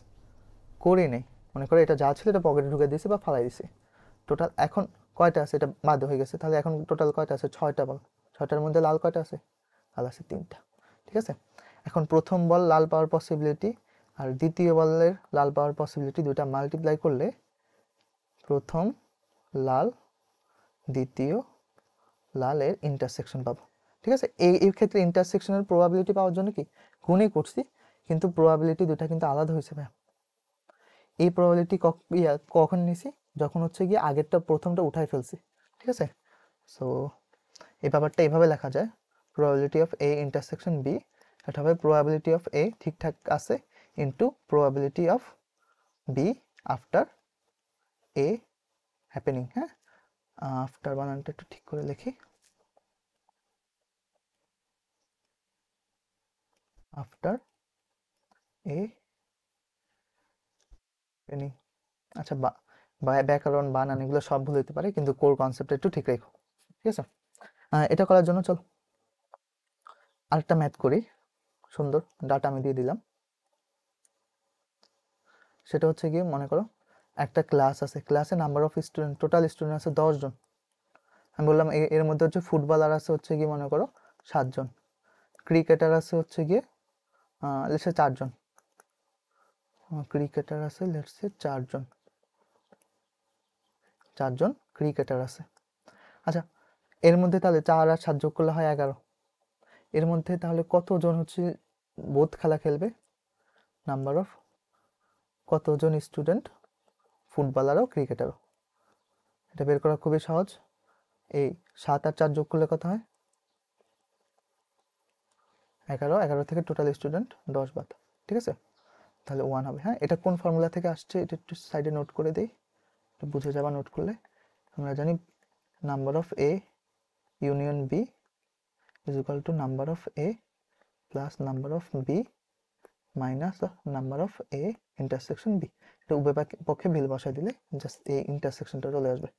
A: করি নেই, মনে করে এটা যা ছিল এটা পকেটে ঢুকে দিয়েছি বা ফালাই দিছি। টোটাল এখন কয়টা আছে, এটা বাদ হয়ে গেছে, তাহলে এখন টোটাল কয়টা আছে, 6টা বল। 6টার মধ্যে লাল কয়টা আছে, লাল আছে 3টা, ঠিক আছে। এখন প্রথম বল লাল পাওয়ার পসিবিলিটি আর দ্বিতীয় বলের লাল পাওয়ার পসিবিলিটি দুটা মাল্টিপ্লাই করলে প্রথম লাল দ্বিতীয় লালের ইন্টারসেকশন পাবো, ঠিক আছে। এই ক্ষেত্রে ইন্টারসেকশনের প্রবাবিলিটি পাওয়ার জন্য কি গুণই করছি, কিন্তু প্রবাবিলিটি দুটা কিন্তু আলাদা হয়েছে ভাই। এই প্রবাবিলিটি কখন নিছি, যখন হচ্ছে গিয়ে আগেরটা প্রথমটা উঠাই ফেলছি, ঠিক আছে। সো এই ব্যাপারটা এভাবে লেখা যায়, probability of A intersection B, এটা হবে প্রবাবিলিটি অফ এ ঠিকঠাক আছে into probability of B after A happening. হ্যাঁ, আফটার বানানটা একটু ঠিক করে লিখি, আফটার এ হ্যাপেনিং। আচ্ছা, ব্যাকরণ বানান এগুলো সব ভুল হতে পারে, কিন্তু কোর কনসেপ্ট একটু ঠিক রেখো, ঠিক আছে। এটা করার জন্য চল আরেকটা ম্যাথ করি, সুন্দর ডাটা আমি দিয়ে দিলাম। সেটা হচ্ছে গিয়ে মনে করো একটা ক্লাস আছে, ক্লাসে number of student, total student আছে 10 জন। আমি বললাম এর মধ্যে হচ্ছে ফুটবলার আছে হচ্ছে গিয়ে মনে করো 7 জন, ক্রিকেটার আছে হচ্ছে গিয়ে লেটসে 4 জন, ক্রিকেটার আছে লেটসে 4 জন, 4 জন ক্রিকেটার আছে। আচ্ছা, এর মধ্যে তাহলে 4 আর 7 যোগ করলে হয় 11। এর মধ্যে তাহলে কতজন হচ্ছে বোথ খেলা খেলবে, নাম্বার অফ কতজন স্টুডেন্ট ফুটবলার ও ক্রিকেটারও, এটা বের করা খুবই সহজ। এই 7 আর 4 যোগ করলে কত হয়, 11, 11 থেকে টোটাল স্টুডেন্ট 10 বাদ, ঠিক আছে, তাহলে 1 হবে। হ্যাঁ, এটা কোন ফর্মুলা থেকে আসছে এটা একটু সাইডে নোট করে দিই, একটু বুঝে যাবা নোট করলে। আমরা জানি number of A union B is equal to number of A plus number of B minus number of A intersection B. এটা উভয় পক্ষে ভ্যালু বসাই দিলে জাস্ট এই ইন্টারসেকশনটা চলে আসবে।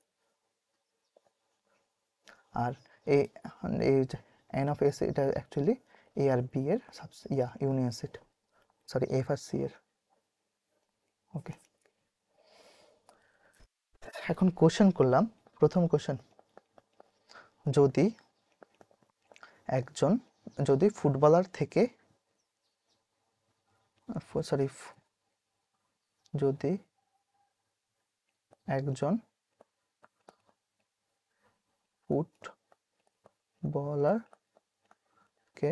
A: আর এই এন অফ এস এটা অ্যাকচুয়ালি এ আর বি এর union set, sorry F R C এর। ওকে, এখন কোশ্চেন করলাম, প্রথম কোশ্চেন, যদি ফুটবলার থেকে সরি যদি একজন ফুটবলারকে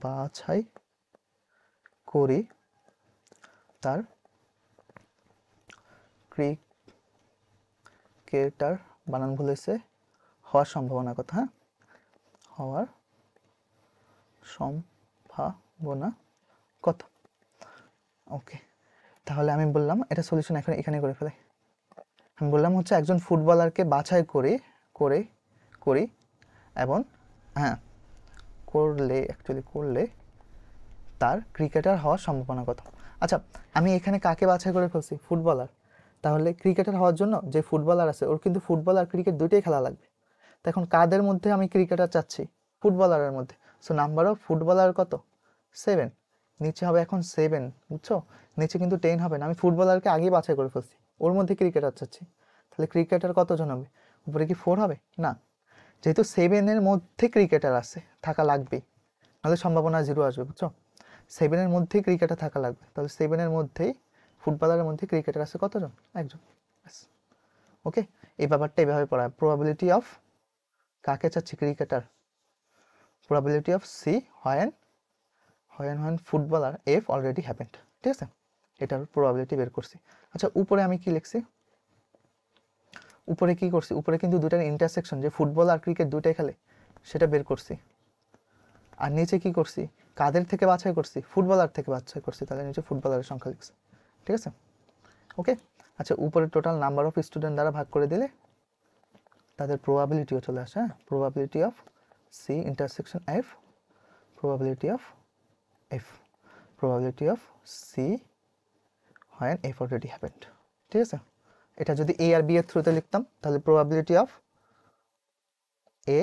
A: বাছাই করি, তার ক্রিকেটার বানান ভুলেছে হওয়ার সম্ভাবনা কত, হ্যাঁ হওয়ার সম্ভাবনা কত। ওকে, তাহলে আমি বললাম এটা সলিউশন এখন এখানে করে ফেলে। আমি বললাম হচ্ছে একজন ফুটবলারকে বাছাই করি এবং হ্যাঁ করলে তার ক্রিকেটার হওয়ার সম্ভাবনা কত। আচ্ছা, আমি এখানে কাকে বাছাই করে ফেলছি, ফুটবলার, তাহলে ক্রিকেটার হওয়ার জন্য যে ফুটবলার আছে ওর কিন্তু ফুটবল আর ক্রিকেট দুইটাই খেলা লাগবে। তো এখন কাদের মধ্যে আমি ক্রিকেটার চাচ্ছি, ফুটবলারের মধ্যে, সো নাম্বার অফ ফুটবলার কত, 7, নিচে হবে এখন 7, বুঝছো, নিচে কিন্তু 10 হবে না, আমি ফুটবলারকে আগেই বাছাই করে ফেলছি, ওর মধ্যে ক্রিকেটার চাচ্ছি, তাহলে ক্রিকেটার কতজন হবে, উপরে কি 4 হবে না, যেহেতু 7-এর মধ্যে ক্রিকেটার আছে থাকা লাগবেই, নাহলে সম্ভাবনা 0 আসবে, বুঝছো। 7-এর মধ্যেই ক্রিকেটার থাকা লাগবে, তাহলে 7-এর মধ্যেই ফুটবলারের মধ্যে ক্রিকেটার আছে কতজন, একজন। ওকে, এই ব্যাপারটা এইভাবে পড়া, প্রবাবিলিটি অফ কাকে চাচ্ছি, cricketer, probability of C when footballer F already happened, ঠিক আছে, এটার প্রবাবিলিটি বের করছি। আচ্ছা, উপরে আমি কি লিখছি, উপরে কি করছি, উপরে কিন্তু দুটার ইন্টারসেকশন, যে ফুটবল আর ক্রিকেট দুটাই খেলে সেটা বের করছি। আর নিচে কি করছি, কাদের থেকে বাছাই করছি, ফুটবলার থেকে বাছাই করছি, তাহলে নিচে ফুটবলারের সংখ্যা লিখছি, ঠিক আছে। ওকে, আচ্ছা, উপরে টোটাল নাম্বার অফ স্টুডেন্ট দ্বারা ভাগ করে দিলে তাদের প্রবাবিলিটিও চলে আসে, হ্যাঁ, probability of C intersection F, probability of F, probability of C when F already happened, ঠিক আছে। এটা যদি এ আর বি এর থ্রুতে লিখতাম তাহলে probability of A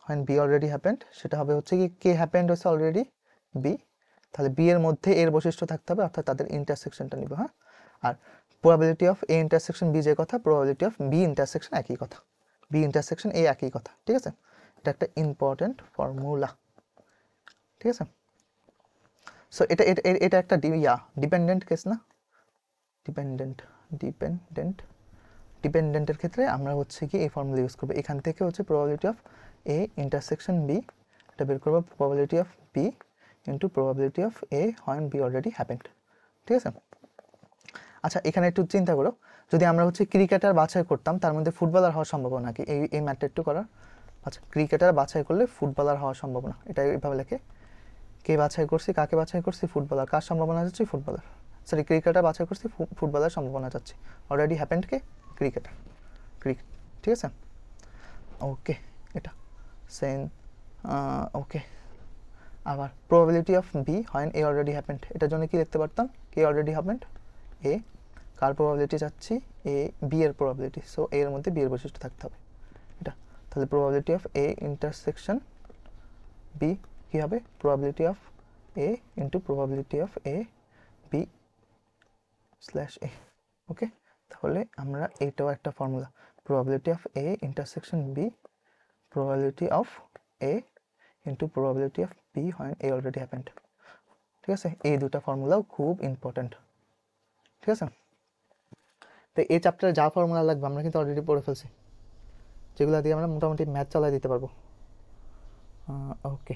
A: when B already happened, সেটা হবে হচ্ছে কি কে হ্যাপেন্ড হচ্ছে অলরেডি বি, তাহলে বি এর মধ্যে এর বৈশিষ্ট্য থাকতে হবে, অর্থাৎ তাদের ইন্টারসেকশনটা নিব। হ্যাঁ, আর probability of A intersection B যে কথা, প্রবাবিলিটি অফ বি ইন্টারসেকশন একই কথা, বি ইন্টারসেকশন এ একই কথা। ঠিক আছে, এটা একটা ইম্পর্টেন্ট ফর্মুলা। ঠিক আছে, সো এটা এটা এটা একটা ডিপেন্ডেন্ট কেস না, ডিপেন্ডেন্ট ডিপেন্ডেন্টের ক্ষেত্রে আমরা হচ্ছে কি এই ফর্মুলা ইউজ করবো। এখান থেকে হচ্ছে probability of A intersection B, এটা বের করবো probability of B into probability of A when B already happened. ঠিক আছে, আচ্ছা এখানে একটু চিন্তা করো, যদি আমরা হচ্ছে ক্রিকেটার বাছাই করতাম, তার মধ্যে ফুটবলার হওয়ার সম্ভাবনা কি, এই ম্যাথটা একটু করার। আচ্ছা, ক্রিকেটার বাছাই করলে ফুটবলার হওয়ার সম্ভাবনা, এটা এইভাবে লেখে, কে বাছাই করছি, কাকে বাছাই করছি, ফুটবলার, কার সম্ভাবনা যাচ্ছে, ফুটবলার, সরি ক্রিকেটার বাছাই করছি, ফুটবলার সম্ভাবনা যাচ্ছে, অলরেডি হ্যাপেন্ড কে, ক্রিকেটার, ক্রিকেট। ঠিক আছে, ওকে, এটা সেম। ওকে, আবার প্রবাবিলিটি অফ বি হয় এ অলরেডি হ্যাপেন্ড, এটার জন্য কি লিখতে পারতাম, কে অলরেডি হ্যাপেন্ড এ, কার প্রবাবিলিটি চাচ্ছি, এ বি এর প্রবাবিলিটি, সো এর মধ্যে বি এর বৈশিষ্ট্য থাকতে হবে এটা, তাহলে probability of A intersection B কি হবে, probability of A into probability of A B slash A. Okay, তাহলে আমরা এইটাও একটা formula, probability of A intersection B, probability of A into probability of B when A already happened। ঠিক আছে, এই দুটা ফর্মুলাও খুব ইম্পর্টেন্ট। ঠিক আছে, তো এই চ্যাপ্টারে যা ফর্মুলা লাগবে আমরা কিন্তু অলরেডি পড়ে ফেলছি, যেগুলো দিয়ে আমরা মোটামুটি ম্যাথ চালাই দিতে পারবো। ওকে,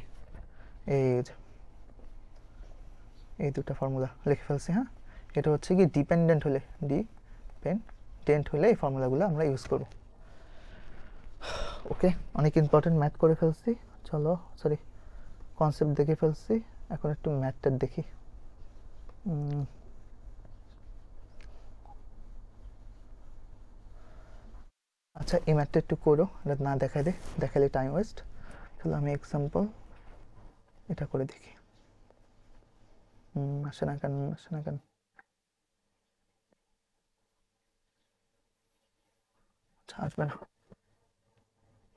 A: এই দুটা ফর্মুলা লিখে ফেলছি। হ্যাঁ, এটা হচ্ছে কি ডিপেন্ডেন্ট হলে, ডিপেন্ডেন্ট হলে এই ফর্মুলাগুলো আমরা ইউজ করবো। ওকে, অনেক ইম্পর্টেন্ট ম্যাথ করে ফেলছি, চলো সরি কনসেপ্ট দেখে ফেলছি, এখন একটু ম্যাথটা দেখি। আচ্ছা, এই ম্যাথটা একটু করো, এটা না দেখালে টাইম ওয়েস্ট। তাহলে আমি এক্সাম্পল এটা করে দেখি। আসে না কেন, আচ্ছা আসবে না,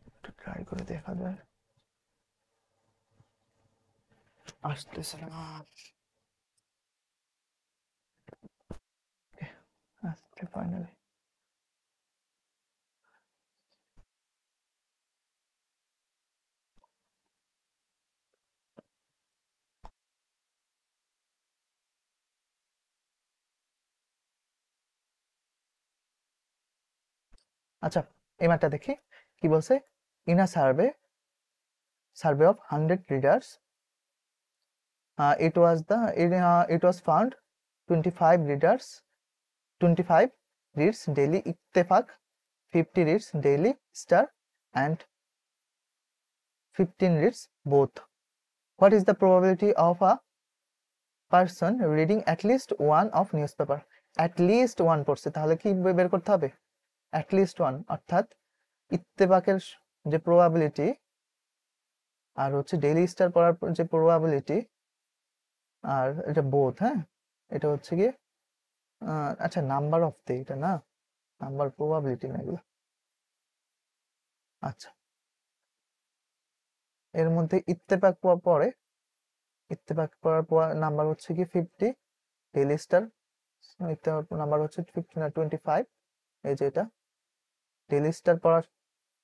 A: একটু ট্রাই করে দেখা যায়, আসতেছে না, আসতে ফাইনালি। আচ্ছা, এই ম্যাথটা দেখি কি বলছে। In a survey of 100 readers, it was found 25 reads daily Ittefaq, 50 reads daily Star, and 15 reads both. What is the probability of a person reading at least one of newspaper? At least one পড়ছে, তাহলে কি বের করতে হবে, at least one, অর্থাৎ ইত্তেফাকের যে probability আর হচ্ছে ডেইলি স্টার পড়ার যে প্রবাবিলিটি, আর এটা বোথ। হ্যাঁ, এটা হচ্ছে কি আচ্ছা নাম্বার অফ দ্য, এটা না নাম্বার, প্রবাবিলিটি না এগুলো। আচ্ছা, এর মধ্যে ইত্তেফাক পড়ে, ইত্তেফাক পড়ার নাম্বার হচ্ছে কি 50, ডেইলি স্টার ইত্তেফাক নাম্বার হচ্ছে 50 না 25, এই যে এটা ডেইলি স্টার পড়ার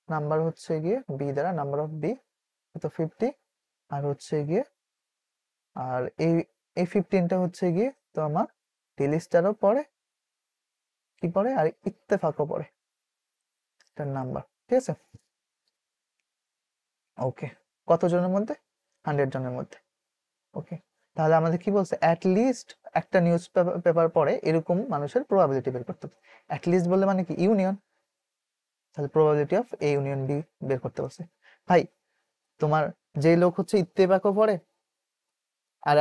A: নাম্বার হচ্ছে গিয়ে বি দ্বারা, নাম্বার অফ বি তো 50, আর হচ্ছে গিয়ে আর এই 15টা হচ্ছে গিয়ে তো আমার ডেইলি স্টারও পড়ে, কি পড়ে, আর ইত্তেফাকও পড়ে, এটার নাম্বার। ঠিক আছে, ওকে, কতজনের মধ্যে, 100 জনের মধ্যে। ওকে, তাহলে আমাদের কি বলছে, অ্যাট লিস্ট একটা নিউজ পেপার পড়ে এরকম মানুষের প্রবাবিলিটি বের করতে হবে। অ্যাট লিস্ট বললে মানে কি, ইউনিয়ন, তাহলে probability of A union B বের করতে বলছে। ভাই তোমার যে লোক হচ্ছে ইত্তেফাকও পড়ে, আর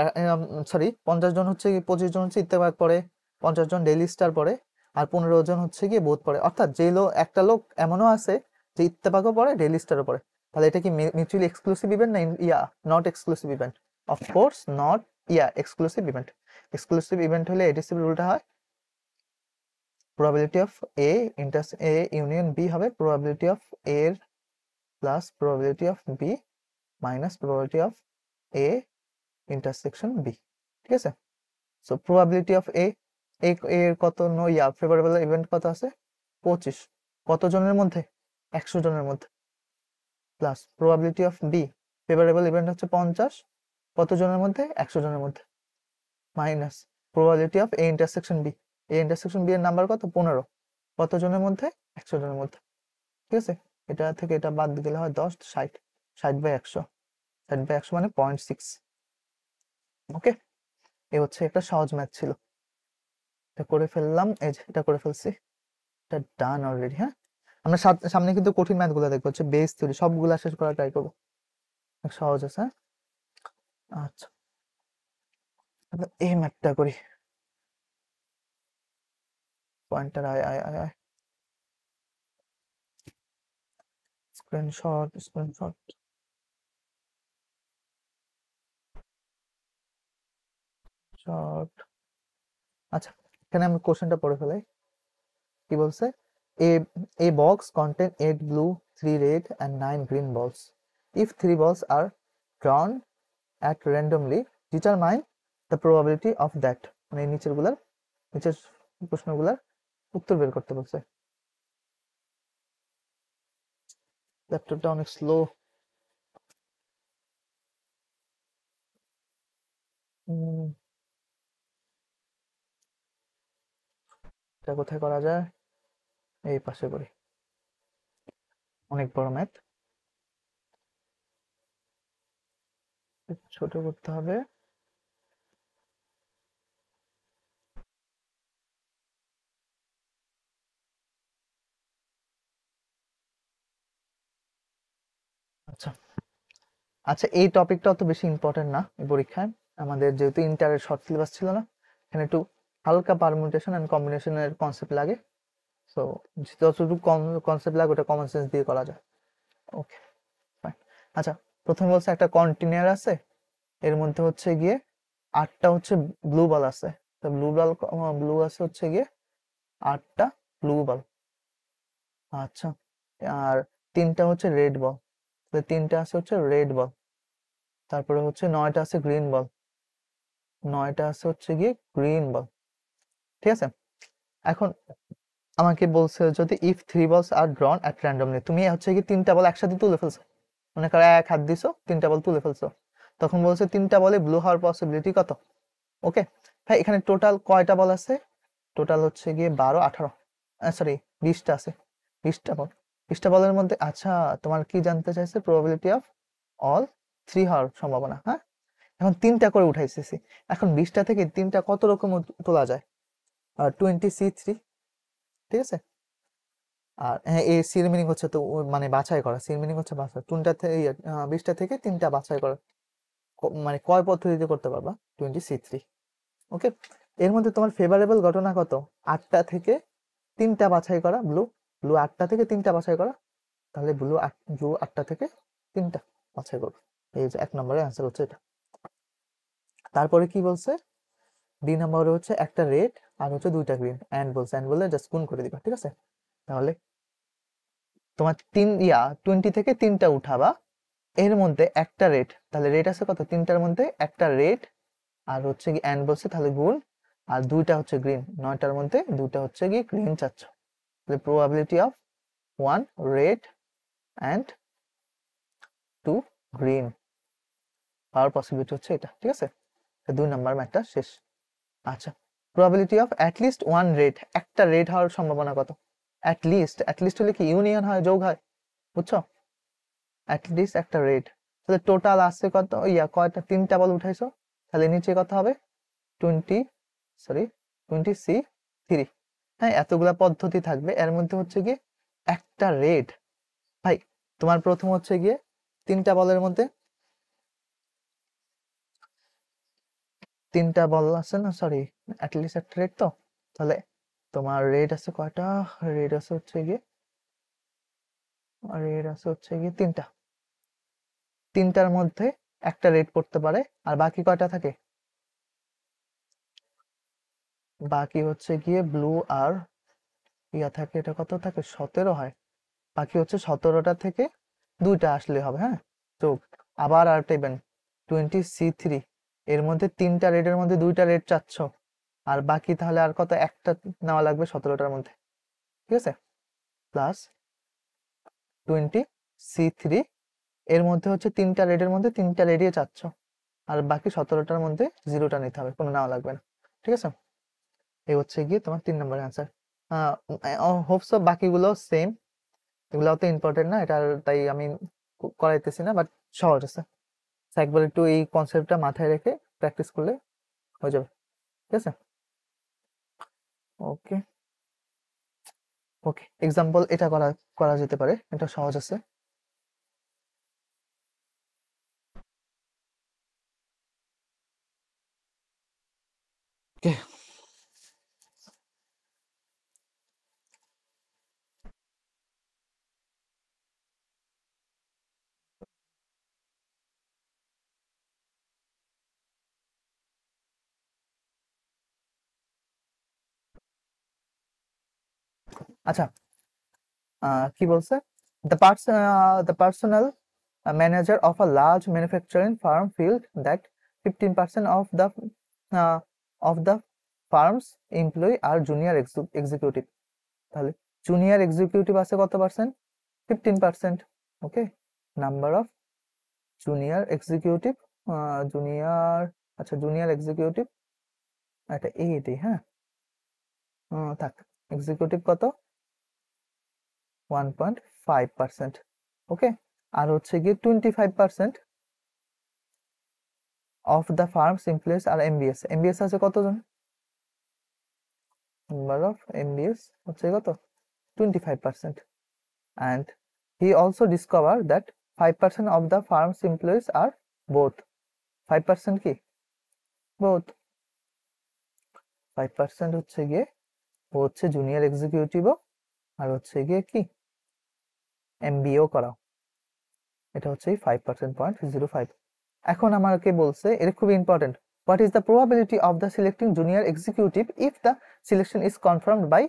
A: সরি 50 জন হচ্ছে 25 জন হচ্ছে ইত্তেফাক পড়ে, 50 জন ডেইলি স্টার পড়ে, আর 15 জন হচ্ছে গিয়ে বোথ পড়ে, অর্থাৎ যে লোক একটা লোক এমনও আছে যে ইত্তেফাকও পড়ে ডেইলি স্টারও পড়ে, তাহলে এটা কি মিউচুয়ালি এক্সক্লুসিভ ইভেন্ট না, not exclusive event, of course not, exclusive event. Exclusive event হলে এডিসি রুলটা হয়, probability of A union B হবে প্রবাবিলিটি অফ এর plus probability of B minus probability of A intersection B. ঠিক আছে, সো প্রবাবিলিটি অফ এ এর কত ফেভারেবল ইভেন্ট কত আছে 25, কতজনের মধ্যে 100 জনের মধ্যে, plus probability of B favourable event হচ্ছে 50, কতজনের মধ্যে 100 জনের মধ্যে, minus probability of A intersection B, A intersection B এর নাম্বার কত 15, কতজনের মধ্যে 100 জনের মধ্যে। ঠিক আছে, এটা থেকে এটা বাদ দিলে হয় 10, 60, 60/100, 60/100 মানে 0.6। ওকে, এ হচ্ছে একটা সহজ ম্যাথ ছিল, এটা করে ফেললাম, এই যে এটা করে ফেলছি, এটা ডান অলরেডি। হ্যাঁ, আমরা সামনে কিন্তু কঠিন ম্যাথ গুলো দেখবো, হচ্ছে বেস থিওরি সবগুলা শেষ করার ট্রাই করবো, সহজ আছে। হ্যাঁ, আচ্ছা এই ম্যাথটা করি, পয়েন্টার আয় আয় আয় আয়, স্ক্রিনশট স্ক্রিনশট শট। আচ্ছা, এখানে আমি কোশ্চেনটা পড়ে ফেলাই, কি বলছে, a a box contain 8 blue, 3 red and 9 green balls. If 3 balls are drawn at randomly, determine the probability of that. মানে নিচের প্রশ্নগুলার উত্তর বের করতে বলছে। ল্যাপটপটা অনেক স্লো। এটা কোথায় করা যায়, এই পাশে করি, অনেক বড় ম্যাথ, ছোট করতে হবে। আচ্ছা আচ্ছা, এই টপিকটা অত বেশি ইম্পর্টেন্ট না এই পরীক্ষায়, আমাদের যেহেতু ইন্টারের শর্ট সিলেবাস ছিল না, এখানে একটু হালকা পারমুটেশন এন্ড কম্বিনেশনের কনসেপ্ট লাগে, সো যতটুকু কম কনসেপ্ট লাগে ওটা কমন সেন্স দিয়ে করা যায়। Okay fine. আচ্ছা, প্রথমে বলছে একটা কন্টেনার আছে, এর মধ্যে হচ্ছে গিয়ে 8টা হচ্ছে ব্লু বল আছে, তো ব্লু আছে হচ্ছে গিয়ে 8টা ব্লু বল। আচ্ছা, আর 3টা হচ্ছে রেড বল, তো 3টা আছে হচ্ছে রেড বল, তারপরে হচ্ছে 9টা আছে গ্রিন বল, 9টা আছে হচ্ছে গিয়ে গ্রিন বল। ঠিক আছে, এখন আমাকে বলছে যদি ইফ 3 balls আর ড্রন অ্যাট র্যান্ডমলি, তুমি হচ্ছে কি 3টা বল একসাথে তুলে ফেলছো, মনে করো এক হাত দিছো 3টা বল তুলে ফেলছো, তখন বলছে 3টা বলে ব্লু হওয়ার পসিবিলিটি কত। ওকে ভাই, এখানে টোটাল কয়টা বল আছে, টোটাল হচ্ছে গিয়ে 12, 18, সরি 20টা আছে, 20টা বল, 20টা বলের মধ্যে। আচ্ছা, তোমার কি জানতে চাইছে, প্রবাবিলিটি অফ অল 3 হওয়ার সম্ভাবনা। হ্যাঁ, এখন 3টা করে উঠাইতেছি, এখন 20টা থেকে 3টা কত রকম তোলা যায়, 20C3। ঠিক আছে, আর হ্যাঁ, এই সির মিনিং হচ্ছে তো মানে বাছাই করা, সির মিনিং হচ্ছে বাছাই, 20টা থেকে 3টা বাছাই করা, মানে কয় পদ্ধতিতে করতে পারবা, 20C3। ওকে, এর মধ্যে তোমার ফেভারেবল ঘটনা কত, 8টা থেকে 3টা বাছাই করা, ব্লু 8টা থেকে 3টা বাছাই করা, তাহলে ব্লু 8টা থেকে 3টা বাছাই করো, এই যে 1 নম্বরের অ্যান্সার হচ্ছে এটা। তারপরে কি বলছে, 2 নম্বরে হচ্ছে একটা রেড আর হচ্ছে 2টা গ্রিন, এন্ড বলে জাস্ট গুণ করে দিবা। ঠিক আছে, তাহলে তোমার 20 থেকে 3টা উঠাবা, এর মধ্যে একটা রেড, তাহলে রেড আছে কত, 3টার মধ্যে একটা রেড, আর হচ্ছে কি এন্ড বলছে তাহলে গুণ, আর 2টা হচ্ছে গ্রিন, 9টার মধ্যে 2টা হচ্ছে কি গ্রিন চাচ্ছ, তাহলে probability of 1 red and 2 green power possibility হচ্ছে এটা। ঠিক আছে, 2 নাম্বার ম্যাথটা শেষ। আচ্ছা, প্রবাবিলিটি অফ অ্যাটলিস্ট 1 রেড, একটা রেড হওয়ার সম্ভাবনা কত, অ্যাটলিস্ট হলে কি ইউনিয়ন হয়, যোগ হয়, বুঝছো, অ্যাটলিস্ট একটা রেড, তাহলে টোটাল আসছে কত, কয়টা, 3টা বল উঠাইছো, তাহলে নিচে কত হবে 20, সরি 20C3। হ্যাঁ, এতগুলা পদ্ধতি থাকবে, এর মধ্যে হচ্ছে গিয়ে একটা রেড। ভাই, তোমার প্রথম হচ্ছে গিয়ে 3টা বলের মধ্যে 3টা বল আছে না, সরি অ্যাটলিস্ট একটা রেড, তো তাহলে তোমার রেড আছে কয়টা, রেড আছে হচ্ছে গিয়ে 3টা, 3টার মধ্যে একটা রেড পড়তে পারে, আর বাকি কয়টা থাকে, বাকি হচ্ছে গিয়ে ব্লু আর থাকে, এটা কত থাকে 17 হয়, বাকি হচ্ছে 17টা থেকে দুইটা আসলে হবে, হ্যাঁ। যোগ আবার আরেকটা ইভেন্ট 20C3, এর মধ্যে 3টা রেডের মধ্যে 2টা রেড চাচ্ছ, আর বাকি তাহলে আর কত, একটা নেওয়া লাগবে 17টার মধ্যে, ঠিক আছে। প্লাস 20C3, এর মধ্যে হচ্ছে 3টা রেডের মধ্যে 3টা রেডই চাচ্ছ, আর বাকি 17টার মধ্যে 0টা নিতে হবে, কোনো নেওয়া লাগবে না, ঠিক আছে। এই হচ্ছে গিয়ে তোমার 3 নম্বরের অ্যান্সার। হোপসো বাকিগুলো সেম, এগুলো অত ইম্পর্টেন্ট না, এটা তাই আমি করাইতেছি না, বাট সহজ আছে। একবার একটু এই কনসেপ্টটা মাথায় রেখে প্র্যাকটিস করলে হয়ে যাবে, ঠিক আছে। ওকে ওকে, এক্সাম্পল এটা করা করা যেতে পারে, এটা সহজ আছে। ওকে, আচ্ছা, কি বলছে, the personal manager of a large manufacturing firm felt that 15% uh, of the firm's employee are junior executive, তাহলে জুনিয়র এক্সিকিউটিভ আছে কত percent, 15%। Okay, number of junior executive, junior, আচ্ছা জুনিয়র এক্সিকিউটিভ একটা এ দিই, হ্যাঁ, থাক, এক্সিকিউটিভ কত, 1.5%। ওকে, আর হচ্ছে গিয়ে 25% অফ দ্য ফার্মস এমপ্লয়িজ আর এমবিএস, এমবিএস আছে কতজন, নাম্বার অফ এমবিএস হচ্ছে কত, 25%। and he also discovered that 5% of the firm's employees are both, 5% কি, both, 5% হচ্ছে গিয়ে ও হচ্ছে জুনিয়র এক্সিকিউটিভও, আর হচ্ছে গিয়ে কি এমবিও করা, এটা হচ্ছে 5%.05। এখন আমাকে বলছে, এটা খুব important, what is the probability of the selecting junior executive if the selection is confirmed by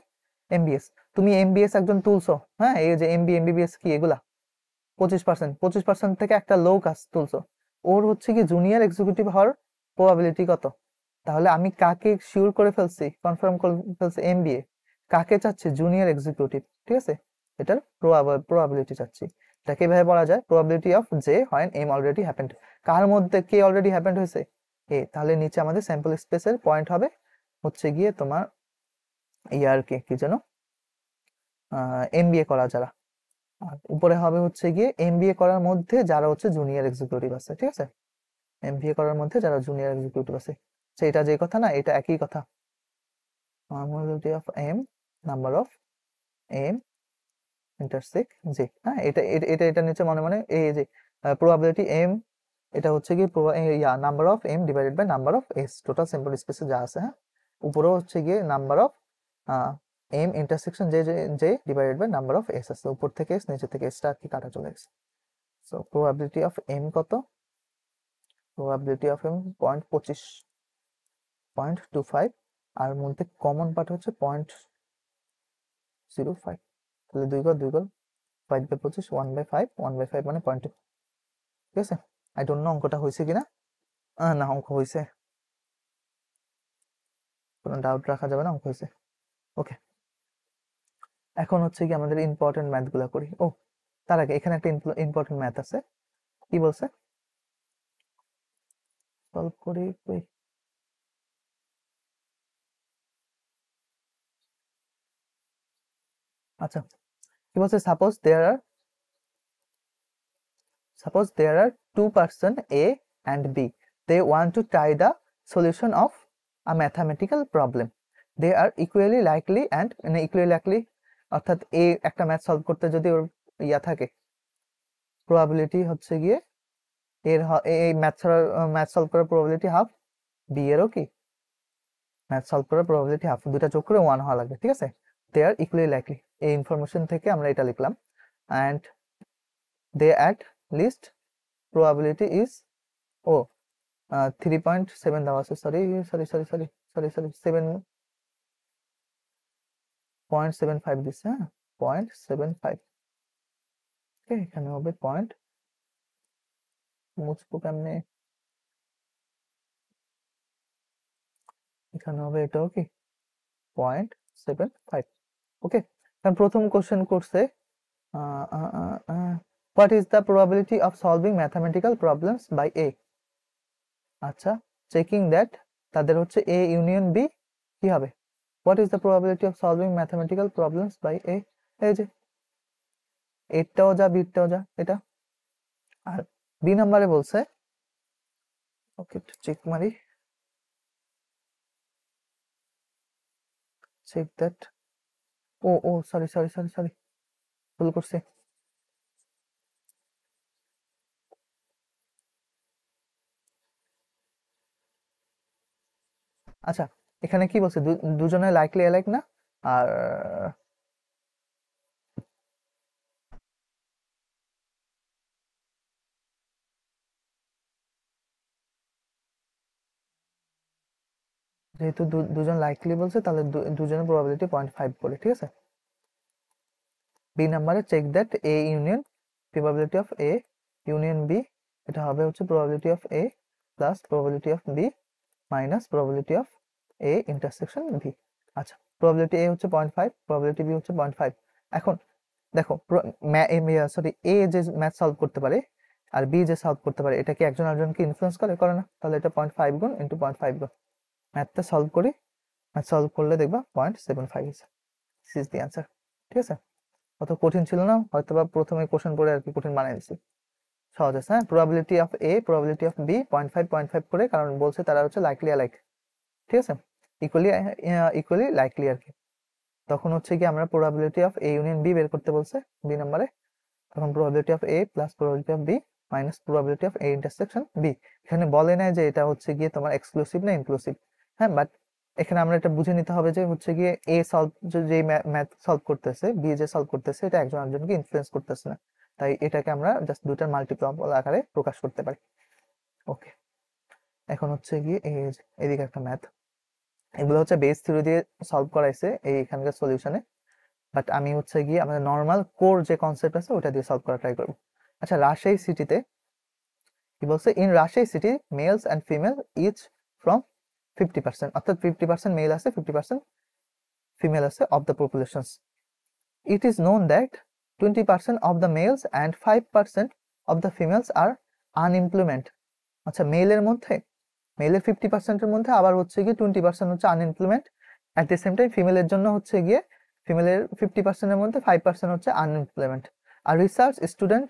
A: MBAs. তুমি এমবিএস একজন তুলছো, হ্যাঁ, এই যে এমবিবিএস কি এগুলা 25% থেকে একটা লোক তুলছো, ওর হচ্ছে কি জুনিয়র এক্সিকিউটিভ হওয়ার প্রবাবিলিটি কত, তাহলে আমি কাকে শিওর করে ফেলছি, কনফার্ম করে ফেলছি, এমবিএ, কাকে চাচ্ছি, জুনিয়র এক্সিকিউটিভ, ঠিক আছে, এটার প্রবাবিলিটি চাচ্ছি। এটা কিভাবে বলা যায়, probability of J when M already happened, কার মধ্যে কে অলরেডি হ্যাপেন্ড হয়েছে, এ, তাহলে নিচে আমাদের স্যাম্পল স্পেসের পয়েন্ট হবে হচ্ছে গিয়ে তোমার ইয়ার কি যেন এমবিএ করা যারা, আর উপরে হবে হচ্ছে গিয়ে এমবিএ করার মধ্যে যারা হচ্ছে জুনিয়র এক্সিকিউটিভ আছে, ঠিক আছে, এমবিএ করার মধ্যে যারা জুনিয়র এক্সিকিউটিভ আছে, সেটা যে কথা না, এটা একই কথা, probability of M, number of M intersect J, হ্যাঁ, এটা এটা এটা এটা নিচে মনে মনে এই যে প্রবাবিলিটি এম, এটা হচ্ছে কি number of M divided by number of S, total sample স্পেসে যা আছে, হ্যাঁ, উপরেও হচ্ছে গিয়ে number of M intersection J J divided by number of S আছে, উপর থেকে এস, নিচে থেকে এসটা কি কাটা চলে গেছে। সো প্রবাবিলিটি অফ এম কত, প্রবাবিলিটি অফ এম 0.25, আর মধ্যে কমন পার্ট হচ্ছে 0.05, তাহলে 2 ঘর 5/25, 1/5, 1/5 মানে 0.2, ঠিক আছে। আই ডোন্ট নো অঙ্কটা হয়েছে কিনা, না অঙ্ক হয়েছে, কোনো ডাউট রাখা যাবে না, অঙ্ক হয়েছে। ওকে, এখন হচ্ছে কি আমাদের ইম্পর্টেন্ট ম্যাথ গুলা করি। ও, তার আগে এখানে একটা ইম্পর্টেন্ট ম্যাথ আছে, কি বলছে, সলভ করি কই, আচ্ছা, কি বলছে, suppose there are two person A and B, they want to try the solution of a mathematical problem, they are equally likely and equally likely, অর্থাৎ এ একটা ম্যাথ সলভ করতে যদি ওর ইয়া থাকে, প্রবাবিলিটি হচ্ছে গিয়ে এর এই ম্যাথ সলভ করার প্রবাবিলিটি হাফ, বি এরও কি ম্যাথ সলভ করার প্রবাবিলিটি হাফ, দুটা যোগ করে 1 হওয়া লাগবে, ঠিক আছে। দে আর ইকুয়ালি লাইকলি, এই ইনফরমেশন থেকে আমরা এটা লিখলাম, and they at least probability is, ও 3.7 দেওয়া আছে, sorry sorry sorry sorry sorry sorry 7.75 দিচ্ছে, হ্যাঁ, 0.75, ওকে, এখানে হবে পয়েন্ট, মুছবো কেমনে, এখানে হবে এটাও কি 0.75। ওকে, কারণ প্রথম কোশ্চেন করছে what is the probability of solving mathematical problems by A. আচ্ছা, চেকিং দ্যাট তাদের হচ্ছে এ ইউনিয়ন বি কি হবে, what is the probability of solving mathematical problems by A, এই যে এটাও যা বিটাও যা এটা। আর বি নাম্বারে বলছে, ওকে চেক মারি, চেক দ্যাট, ও ও সরি সরি সরি সরি, ভুল করছি। আচ্ছা, এখানে কি বলছে, দুজনে লাইকলি অ্যালাইক না, আর যেহেতু দুজন লাইকলি বলছে, তাহলে দুজনের প্রবাবিলিটি 0.5 করে, ঠিক আছে। বি নাম্বারে check that A union, probability of A union B, এটা হবে হচ্ছে probability of A plus probability of B minus probability of A intersection B. আচ্ছা, প্রবাবিলিটি এ হচ্ছে 0.5, প্রবাবিলিটি বি হচ্ছে 0.5। এখন দেখো, সরি, এ যে ম্যাথ সলভ করতে পারে আর বি যে সলভ করতে পারে, এটা কি একজন আরেকজনকে ইনফ্লুয়েন্স করে, করে না? তাহলে এটা 0.5 গুণ ইন্টু 0.5 গুণ, ম্যাথটা সলভ করি, ম্যাথ সলভ করলে দেখবা 0.75 দিস ইজ দি অ্যান্সার, ঠিক আছে। অত কঠিন ছিল না, হয়তো বা প্রথমে কোশ্চেন পড়ে আর কি কঠিন বানিয়ে দিছি, সহজ আছে। হ্যাঁ, probability of A probability of B 0.5 করে, কারণ বলছে তারা হচ্ছে লাইকলি অ্যালাইক, ঠিক আছে, ইকুয়ালি ইকুয়ালি লাইকলি আর কি। তখন হচ্ছে কি আমরা probability of A union B বের করতে বলছে বি নাম্বারে, তখন probability of A plus probability of B minus probability of A intersection B. এখানে বলে না যে এটা হচ্ছে গিয়ে তোমার এক্সক্লুসিভ না ইনক্লুসিভ, হ্যাঁ, বাট এখানে আমরা এটা বুঝে নিতে হবে যে হচ্ছে গিয়ে এ সলভ যে ম্যাথ সলভ করতেছে, বি যে সলভ করতেছে, এটা একজন আরেকজনকে ইনফ্লুয়েন্স করতেছে না, তাই এটাকে আমরা জাস্ট দুইটার মাল্টিপল আকারে প্রকাশ করতে পারি। ওকে, এখন হচ্ছে গিয়ে এদিকে একটা ম্যাথ, এগুলো হচ্ছে বেস থিওরি দিয়ে সলভ করাইছে এই এখানকার সলিউশনে, বাট আমি হচ্ছে গিয়ে আমাদের নর্মাল কোর যে কনসেপ্ট আছে ওটা দিয়ে সলভ করা ট্রাই করবো। আচ্ছা, রাজশাহী সিটিতে কি বলছে, in Rajshahi city males and female each from 50%, অর্থাৎ 50% মেল আছে 50% ফিমেল আছে of the populations. It is known that 20% of the males and 5% of the females are unemployment. আচ্ছা, মেলের মধ্যে, মেলের 50%-এর মধ্যে আবার হচ্ছে গিয়ে 20% হচ্ছে unemployment, at the same time ফিমেলের জন্য হচ্ছে গিয়ে ফিমেলের 50%-এর মধ্যে 5% হচ্ছে আনএমপ্লয়মেন্ট। আর research student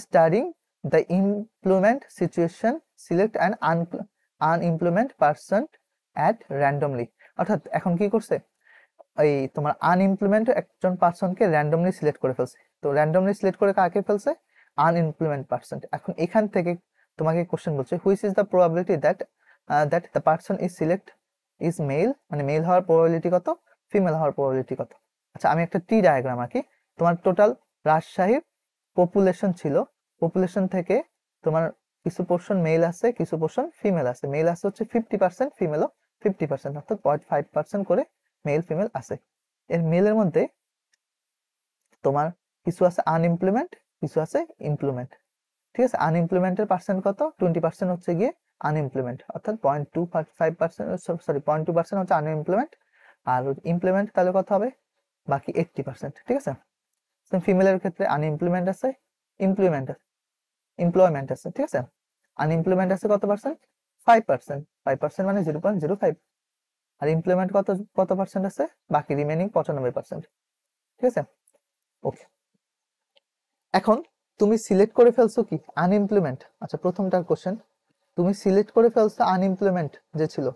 A: studying the employment situation select an unemployment person at randomly. অর্থাৎ এখন কি করছে, এই তোমার আনএমপ্লয়মেন্ট একজন পারসনকে র্যান্ডমলি সিলেক্ট করে ফেলছে, তো র্যান্ডমলি সিলেক্ট করে কাকে ফেলছে, আনএমপ্লয়মেন্ট পারসন। এখন এখান থেকে তোমাকে কোশ্চেন বলছে which is the probability that that the person is select is male, মানে মেল হওয়ার প্রবাবিলিটি কত, ফিমেল হওয়ার প্রবাবিলিটি কত। আচ্ছা, আমি একটা টি ডায়াগ্রাম আঁকি, তোমার টোটাল রাজশাহীর পপুলেশন ছিল, পপুলেশন থেকে তোমার কিছু পোর্শন মেল আছে কিছু পোর্শন ফিমেল আছে, মেল আছে হচ্ছে 50%, ফিমেলও 50%, অর্থাৎ 0.5% করে মেল ফিমেল আছে। এর মেলের মধ্যে তোমার কিছু আছে আনএমপ্লয়মেন্ট, কিছু আছে এমপ্লয়মেন্ট, ঠিক আছে। আনএমপ্লয়মেন্টের পার্সেন্ট কত, 20% হচ্ছে গিয়ে আনএমপ্লয়মেন্ট, অর্থাৎ 0.25%, সরি 0.2% হচ্ছে আনএমপ্লয়মেন্ট, আর এমপ্লয়মেন্ট তাহলে কত হবে, বাকি 80%, ঠিক আছে। ফিমেলের ক্ষেত্রে আনএমপ্লয়মেন্ট আছে, এমপ্লয়মেন্ট আছে, এমপ্লয়মেন্ট আছে, ঠিক আছে। আনএমপ্লয়মেন্ট আছে কত পার্সেন্ট, 5%, 5% মানে 0.05, আর এমপ্লয়মেন্ট কত কত পার্সেন্ট আছে, বাকি রিমেনিং 95%, ঠিক আছে। ওকে, এখন তুমি সিলেক্ট করে ফেলছো কি আনএমপ্লয়মেন্ট। আচ্ছা, প্রথমটার কোশ্চেন, তুমি সিলেক্ট করে ফেলছো আনএমপ্লয়মেন্ট যে ছিল,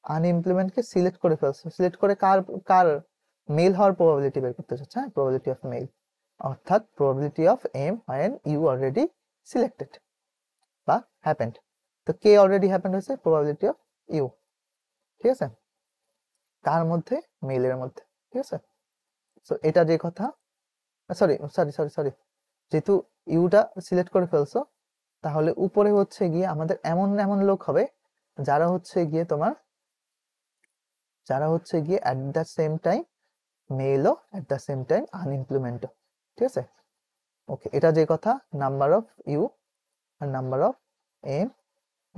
A: আনএমপ্লয়মেন্টকে সিলেক্ট করে ফেলছো, সিলেক্ট করে কার কার মেল হওয়ার প্রবাবিলিটি বের করতে চাচ্ছ, হ্যাঁ, প্রবাবিলিটি অফ মেল, অর্থাৎ probability of M when U already selected বা হ্যাপেন্ড। তো কে অলরেডি হ্যাপেন্ড হয়েছে, প্রবাবিলিটি অফ ইউ, ঠিক আছে, কার মধ্যে, মেলের মধ্যে, ঠিক আছে। সো এটা যে কথা, সরি সরি সরি সরি, যেহেতু ইউটা সিলেক্ট করে ফেলছো, তাহলে উপরে হচ্ছে গিয়ে আমাদের এমন এমন লোক হবে যারা হচ্ছে গিয়ে তোমার, যারা হচ্ছে গিয়ে অ্যাট দ্য সেম টাইম মেলও অ্যাট দ্য সেম টাইম আনএমপ্লয়মেন্টও। ঠিক আছে, ওকে, এটা যে কথা নাম্বার অফ ইউ আর number of M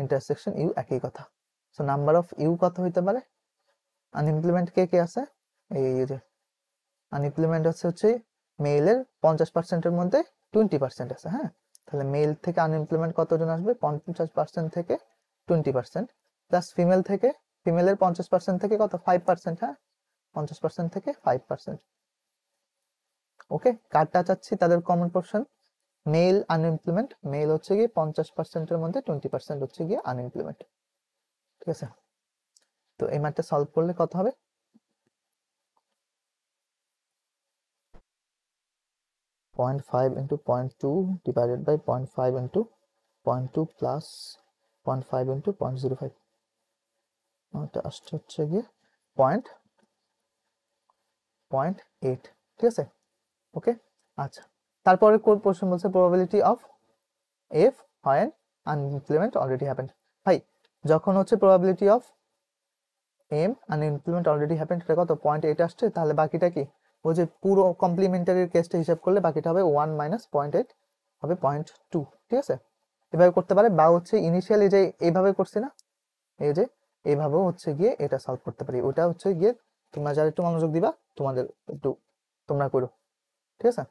A: intersection U একই কথা। সো নাম্বার অফ ইউ কত হইতে পারে? আনএমপ্লয়মেন্ট কে কে আছে, এই যে আনএমপ্লয়মেন্ট হচ্ছে মেইলের 50%-এর মধ্যে 20% আছে। হ্যাঁ, তাহলে মেল থেকে আনএমপ্লয়মেন্ট কতজন আসবে? 50% থেকে 20%, প্লাস ফিমেলের 50% থেকে কত? 5%। হ্যাঁ, 50% থেকে 5%। ওকে, কারটা চাচ্ছি তাদের common portion. Male unemployment, male হচ্ছে গিয়ে 50%-এর মধ্যে 20% হচ্ছে গিয়ে আনএমপ্লয়মেন্ট। ঠিক আছে, তো এই ম্যাথটা সলভ করলে কত হবে? 0.5 into 0.2 divided by 0.5 into 0.2 plus 0.5 into 0.05, এটা আসছে হচ্ছে গিয়ে 0.8। ঠিক আছে, ওকে। আচ্ছা, তারপরে কোন পোর্শন বলছে probability of F when unemployment already happened. ভাই, যখন হচ্ছে probability of M unemployment already happened, এটা কত? 0.8 আসছে। তাহলে বাকিটা কি? ওই যে পুরো কমপ্লিমেন্টারির কেসটা হিসাব করলে বাকিটা হবে 1 মাইনাস 0.8 হবে 0.2। ঠিক আছে, এভাবে করতে পারে, বা হচ্ছে ইনিশিয়ালি যে এইভাবে করছি না, এই যে এইভাবেও হচ্ছে গিয়ে এটা সলভ করতে পারি। ওটা হচ্ছে গিয়ে তোমরা যারা একটু মনোযোগ দিবা তোমাদের একটু তোমরা করো। ঠিক আছে,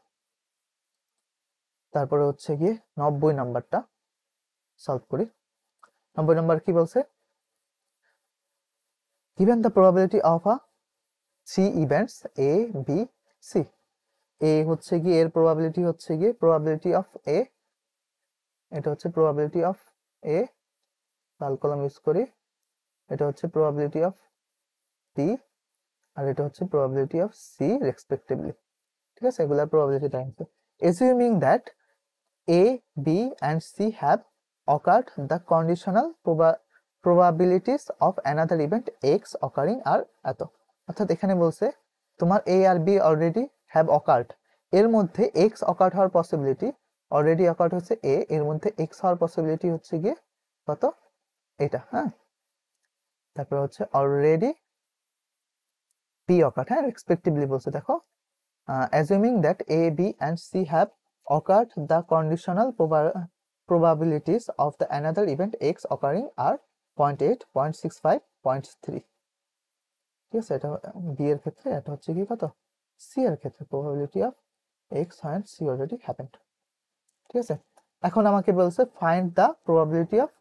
A: তারপরে হচ্ছে গিয়ে 90 নাম্বারটা সলভ করি। 90 নাম্বার কি বলছে? given the probability of a C events A B C, A হচ্ছে গিয়ে এর প্রবাবিলিটি হচ্ছে গিয়ে প্রবাবিলিটি অফ A, এটা হচ্ছে প্রবাবিলিটি অফ A, লাল কলম ইউজ করি, এটা হচ্ছে প্রবাবিলিটি অফ B, আর এটা হচ্ছে প্রবাবিলিটি অফ C রেসপেক্টিভলি। ঠিক আছে, এগুলার probability Times. assuming that A, B and C have occurred, the conditional probabilities of another event X occurring are এত। অর্থাৎ এখানে বলছে তোমার A R B already have occurred, এর মধ্যে X occurred হওয়ার পসিবিলিটি, অলরেডি occurred হচ্ছে A, এর মধ্যে X হওয়ার পসিবিলিটি হচ্ছে গিয়ে কত? এটা। হ্যাঁ, তারপর হচ্ছে অলরেডি B occurred, হ্যাঁ রেসপেক্টিভলি বলছে। দেখো, assuming that A, B and C have occurred, the conditional probabilities of the another event X occurring are 0.8, 0.65, 0.3। ঠিক আছে, এটা B এর ক্ষেত্রে, এটা হচ্ছে কি কত? C এর ক্ষেত্রে probability of X and C already happened। ঠিক আছে, এখন আমাকে বলছে find the probability of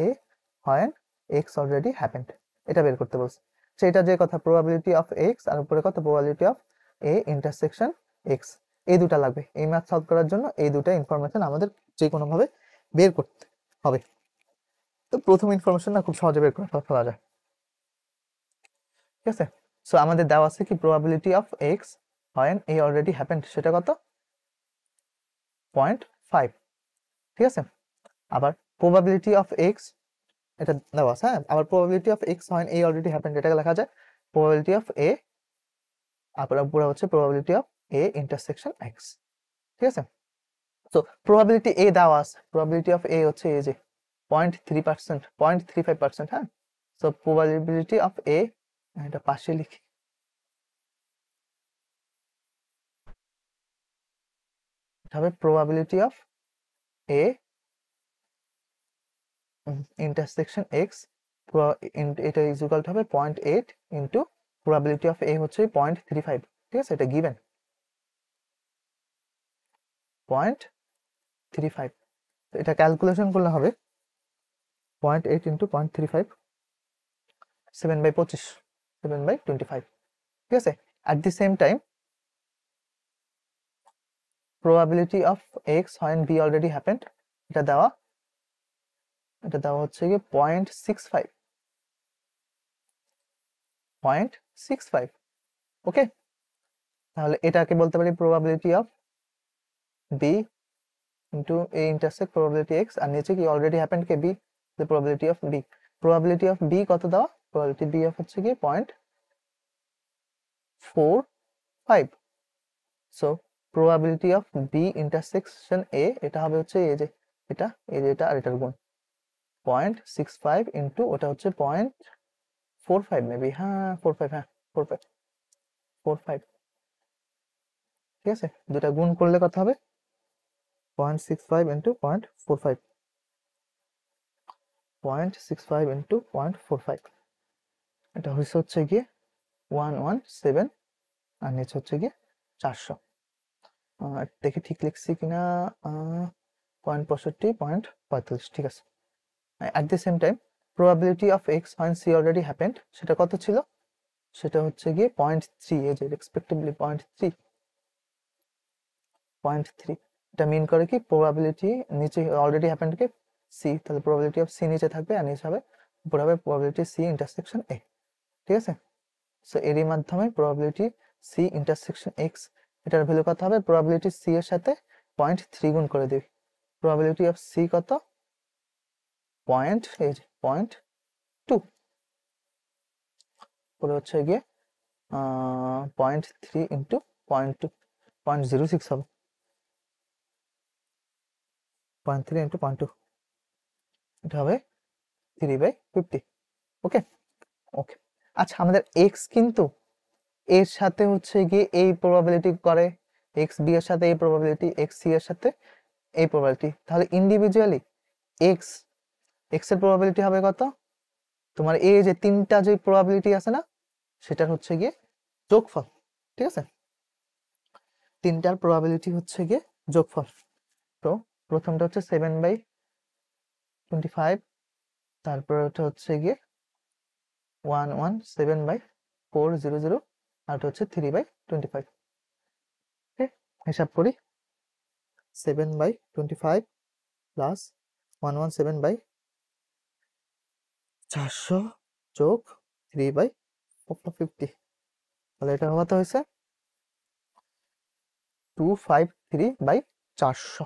A: A when X already happened, এটা বের করতে বলছে। সেটা যে কথা probability of X আর উপরে কত? probability of A intersection X, এই দুটা লাগবে এই ম্যাথ সলভ করার জন্য। এই দুটা ইনফরমেশন আমাদের যে কোনো ভাবে বের করতে হবে। তো প্রথম ইনফরমেশন না খুব সহজে বের করে ফেলা যায়। ঠিক আছে, সো আমাদের দেওয়া আছে কি probability of X when A already happened, সেটা কত? 0.5। ঠিক আছে, আবার probability of X এটা দেওয়া আছে। হ্যাঁ, আবার probability of X when A already happened, এটাকে লেখা যায় probability of A, আপনার পুরো হচ্ছে probability of A intersection X। ঠিক আছে, তো probability A দেওয়া আছে, probability of A হচ্ছে এই যে 0.3%, 0.35%। হ্যাঁ, সো probability of A, এটা পাশে লিখি, এটা হবে probability of A intersection X, এটা ইজ ইকুয়াল টু হবে 0.8 ইন্টু probability of A হচ্ছে 0.35। ঠিক আছে, এটা গিভেন 0.35, এটা ক্যালকুলেশন করলে হবে 0.8 ইন্টু 0.35, 7/25, 7/25। ঠিক আছে, at the same time probability of X when B already happened, এটা দেওয়া হচ্ছে গিয়ে 0.65। ওকে, তাহলে এটাকে বলতে পারি probability of B into A intersect probability X, আর নিচে কি already happened K B, the probability of B। probability of B কত দেওয়া? probability B হচ্ছে কি 0.45। So probability of B intersection A, এটা হবে হচ্ছে এই যে এটা আর এটার গুণ 0.65 ইন্টু ওটা হচ্ছে 4 5 মেবি, হ্যাঁ 4 5, হ্যাঁ 4 5 4 5, ঠিক আছে। দুটা গুণ করলে কত হবে? 0.65 ইন্টু 0.45, 0.65 ইন্টু 0.45, এটা হচ্ছে গিয়ে 117, আর নিচে হচ্ছে গিয়ে 400। দেখি ঠিক লিখছি কিনা, 0.65, 0.45, ঠিক আছে। At the same time probability অফ x when c already happened, সেটা কত ছিল? সেটা হচ্ছে গিয়ে 0.3, এই যে রেসপেক্টিভলি 0.3, এটা মিন করে কি প্রবাবিলিটি নিচে অলরেডি হ্যাপেন্ড কে সি, তাহলে প্রবাবিলিটি অফ সি নিচে থাকবে আর নিচে হবে উপর হবে প্রবাবিলিটি সি ইন্টারসেকশন এ, ঠিক আছে। সো এরই মাধ্যমে প্রবাবিলিটি সি ইন্টারসেকশন এক্স, এটার ভ্যালু কত হবে? প্রবাবিলিটি সি এর সাথে 0.3 গুণ করে দিবি। প্রবাবিলিটি অফ সি কত? এই যে 0.2, পরে হচ্ছে গিয়ে 0.3 ইন্টু 0.2, 0.06 হবে, 0.3 ইন্টু 0.2, এটা হবে 3/50। ওকে ওকে, আচ্ছা আমাদের এক্স কিন্তু এর সাথে হচ্ছে গিয়ে এই প্রবাবিলিটি করে, এক্স বি এর সাথে এই প্রবাবিলিটি, এক্স সি এর সাথে এই প্রবাবিলিটি, তাহলে ইন্ডিভিজুয়ালি এক্স এর প্রবাবিলিটি হবে কত? তোমার এই যে তিনটা যে প্রবাবিলিটি আছে না, সেটার হচ্ছে গিয়ে যোগফল, ঠিক আছে। তিনটার প্রবাবিলিটি হচ্ছে গিয়ে যোগফল। তো প্রথমটা হচ্ছে 7/25, তারপর ওটা হচ্ছে গিয়ে 117/400, আর ওটা হচ্ছে 3/25। হিসাব করি, 7/25 প্লাস 117/400 যোগ 3/50, তাহলে এটা কত হয়েছে? 253/400,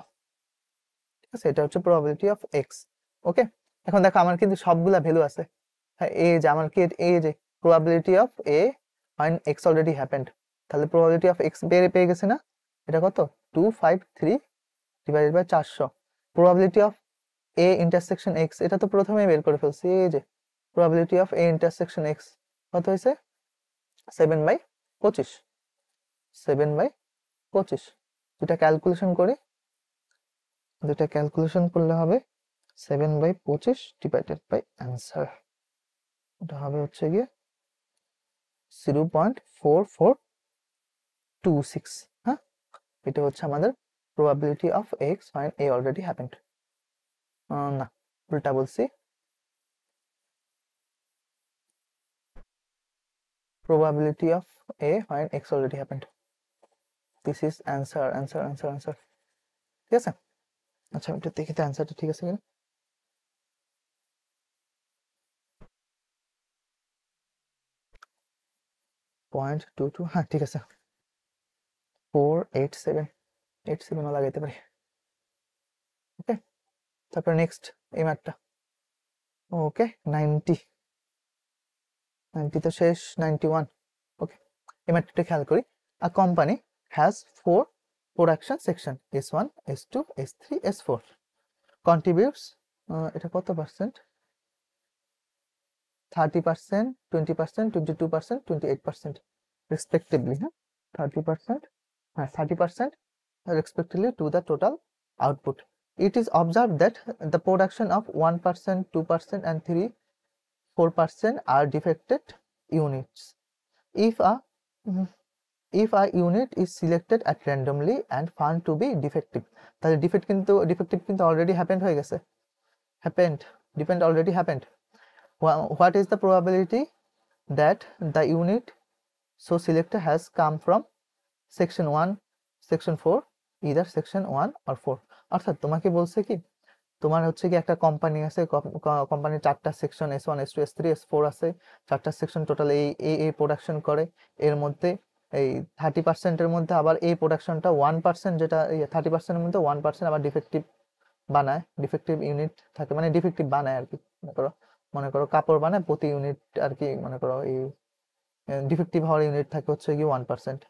A: ঠিক আছে। এটা হচ্ছে প্রবাবিলিটি অফ এক্স। ওকে, এখন দেখো আমার কিন্তু সবগুলা ভ্যালু আছে। হ্যাঁ, এই যে আমার কি এই যে probability of A when x already happened, তাহলে প্রবাবিলিটি অফ এক্স পেয়ে গেছে না, এটা কত? 253 divided by 400। Probability of A intersection X, এটা তো প্রথমেই বের করে ফেলছি, এই যে probability of A intersection X কত হয়েছে? 7/25, 7/25, যেটা ক্যালকুলেশন করি, যেটা ক্যালকুলেশন করলে হবে 7/25 ডিভাইডেড বাই অ্যান্সার, এটা হবে হচ্ছে গিয়ে 0.4426। হ্যাঁ, এটা হচ্ছে আমাদের প্রবাবিলিটি অফ x when a already happened। না, উল্টা বলছি, probability of a when x already happened, this is answer। ঠিক আছে, আচ্ছা আমি একটু দেখি তো অ্যান্সারটা ঠিক আছে কিনা। .22, হ্যাঁ ঠিক আছে, 487 লাগাইতে পারি। ওকে, তারপর নেক্সট এই ম্যাথটা। ওকে, 90 তো শেষ, 91। ওকে, এই ম্যাথটা খেয়াল করি। A company has 4 production section, S1 S2 S3 S4, contributes, এটা কত পার্সেন্ট? 30%, 20%, 22%, 28% respectively, হ্যাঁ 30%, হ্যাঁ 30% respectively to the total output. It is observed that the production of 1%, 2% and 4% are defected units. If a unit is selected at randomly and found to be defective, তাহলে defective কিন্তু already happened হয়ে গেছে, already happened. What is the probability that the unit so selected has come from section 1, section 4, either section 1 or 4? অর্থাৎ তোমাকে বলছে কি, তোমার হচ্ছে কি একটা কোম্পানি আছে, কোম্পানির 4টা section S1 S2 S3 S4 আছে, 4টা সেকশন টোটাল এই প্রোডাকশন করে, এর মধ্যে এই 30% এর মধ্যে আবার এই প্রোডাকশনটা 1%, যেটা 30% এর মধ্যে 1% আবার ডিফেক্টিভ বানায়, ডিফেক্টিভ ইউনিট থাকে, মানে ডিফেক্টিভ বানায় আর কি। মনে করো কাপড় বানায় প্রতি ইউনিট আর কি, মনে করো এই ডিফেক্টিভ হওয়ার ইউনিট থাকে হচ্ছে কি 1%,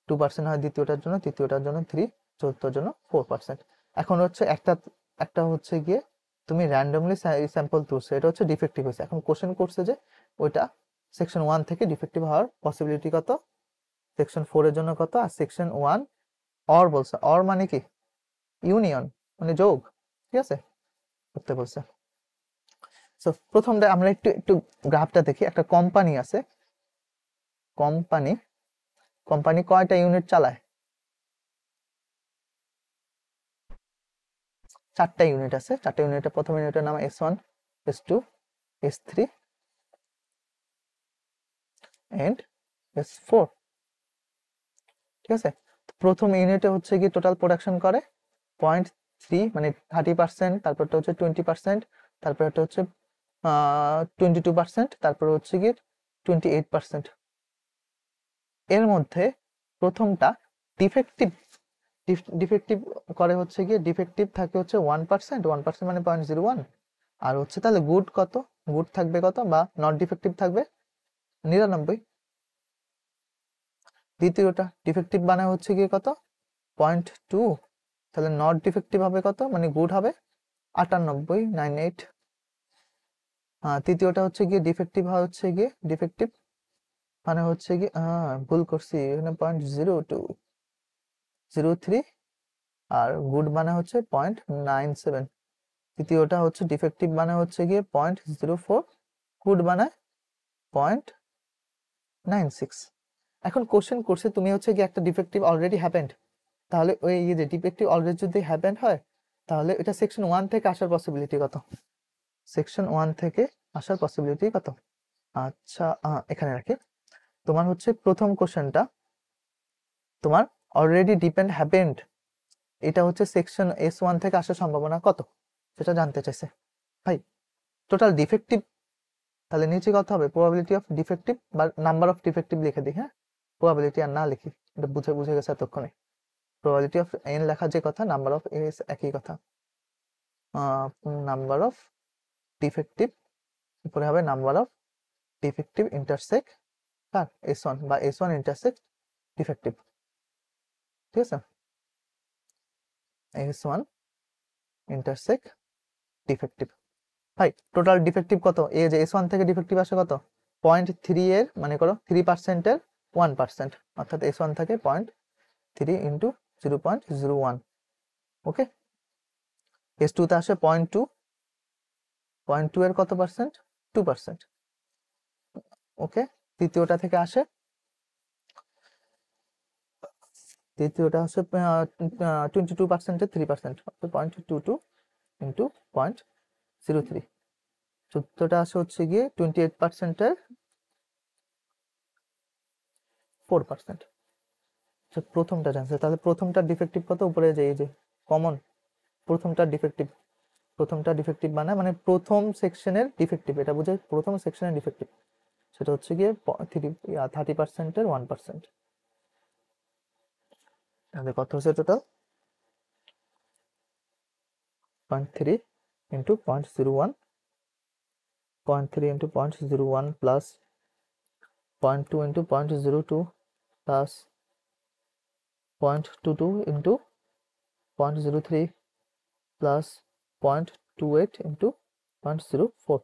A: 2% হয় দ্বিতীয়টার জন্য, তৃতীয়টার জন্য 3, চতুর্থটার জন্য 4%। এখন হচ্ছে একটা হচ্ছে গিয়ে তুমি র্যান্ডমলি স্যাম্পল তুলছো, এটা হচ্ছে ডিফেক্টিভ হয়েছে। এখন কোশ্চেন করছে যে ওইটা সেকশন 1 থেকে ডিফেক্টিভ হওয়ার পসিবিলিটি কত, সেকশন 4 এর জন্য কত, আর সেকশন 1 অর বলছে, অর মানে কি ইউনিয়ন মানে যোগ, ঠিক আছে, করতে বলছে। সো প্রথমটা আমরা একটু একটু গ্রাফটা দেখি। একটা কোম্পানি আছে, কোম্পানি কোম্পানি কয়টা ইউনিট চালায়, 4টা ইউনিট আছে। 4টা ইউনিটের প্রথম ইউনিটের নাম S1, S2, S3 and S4, ঠিক আছে। প্রথম ইউনিটে হচ্ছে কি টোটাল প্রোডাকশন করে 0.3 মানে 30%, তারপরটা হচ্ছে 20%, তারপরটা হচ্ছে 22%, তারপর হচ্ছে কি 28%। এর মধ্যে প্রথমটা ডিফেক্টিভ, ডিফেক্টিভ করে হচ্ছে গিয়ে ডিফেক্টিভ থাকে হচ্ছে 1%, 1% মানে 0.01। আর হচ্ছে তাহলে গুড কত, গুড থাকবে কত বা নট ডিফেক্টিভ থাকবে 99। দ্বিতীয়টা ডিফেক্টিভ মানে হচ্ছে গিয়ে কত 0.2, তাহলে নট ডিফেক্টিভ হবে কত মানে গুড হবে 98, 98। তৃতীয়টা হচ্ছে গিয়ে ডিফেক্টিভ হচ্ছে গিয়ে ডিফেক্টিভ মানে হচ্ছে গিয়ে ভুল করছি এখানে 0.0203, আর গুড মানে হচ্ছে 0.97। তৃতীয়টা হচ্ছে ডিফেক্টিভ মানে হচ্ছে গিয়ে 0.04, গুড মানে 0.96। এখন কোশ্চেন করছে তুমি হচ্ছে গিয়ে একটা ডিফেক্টিভ অলরেডি হ্যাপেন্ড, তাহলে ওই যে ডিফেক্টিভ অলরেডি যদি হ্যাপেন্ড হয় তাহলে এটা সেকশন 1 থেকে আসার পসিবিলিটি কত, সেকশন 1 থেকে আসার পসিবিলিটি কত। আচ্ছা এখানে রাখি। তোমার হচ্ছে প্রথম কোশ্চেনটা তোমার অলরেডি ডিপেন্ড হ্যাপেন্ড, এটা হচ্ছে সেকশন S1 থেকে আসার সম্ভাবনা কত সেটা জানতে চাইছে ভাই। টোটাল ডিফেক্টিভ, তাহলে নিচে কত হবে প্রবাবিলিটি অফ ডিফেক্টিভ বা নাম্বার অফ ডিফেক্টিভ লিখে দিই, হ্যাঁ প্রবাবিলিটি আর না লিখি, এটা বুঝে বুঝে গেছে এতক্ষণে। প্রবাবিলিটি অফ এন লেখা যে কথা, নাম্বার অফ এস একই কথা। নাম্বার অফ ডিফেক্টিভ উপরে হবে number of defective intersect car S1 বা S1 ইন্টারসেক্ট ডিফেক্টিভ, ঠিক আছে, S1 ইন্টারসেক্ট ডিফেক্টিভ। ভাই টোটাল ডিফেক্টিভ কত, এই যে S1 থেকে ডিফেক্টিভ আসে কত 0.3 এর মানে করো 3% এর 1%, অর্থাৎ S1 থেকে 0.3 ইন্টু 0.01, ওকে। S2 তে আসে 0.2, 0.2 এর কত পার্সেন্ট 2%, ওকে। তৃতীয়টা থেকে আসে, তৃতীয়টা হচ্ছে 22% এর 3%, 0.22 ইন্টু 0.03। চতুর্থটা আসে হচ্ছে গিয়ে 28% এর 4%। প্রথমটা জানছে, তাহলে প্রথমটা ডিফেক্টিভ কত উপরে যে এই যে কমন প্রথমটা ডিফেক্টিভ, প্রথমটা ডিফেক্টিভ মানে প্রথম সেকশনের ডিফেক্টিভ, এটা বুঝে প্রথম সেকশনের ডিফেক্টিভ, সেটা হচ্ছে গিয়ে 30% এর 1%। তাহলে কত হচ্ছে total 0.3 into 0.01, 0.3 into 0.01 plus 0.2 into 0.02 plus 0.22 into 0.03 plus 0.28 into 0.04।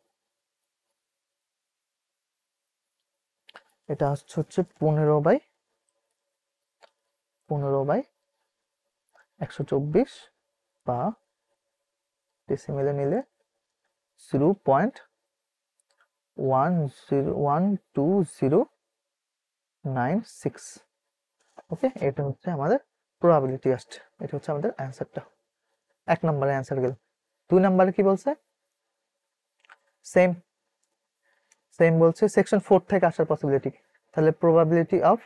A: এটা হচ্ছে 15/124 বা ডেসিমেলে নিলে 0.12096, ওকে। এটা হচ্ছে আমাদের প্রবাবিলিটি আসছে, এটা হচ্ছে আমাদের অ্যান্সারটা। 1 নম্বরে অ্যান্সার গেল। 2 নম্বরে কি বলছে, সেম সেম বলছে সেকশন 4 থেকে আসার পসিবিলিটি, তাহলে প্রবাবিলিটি অফ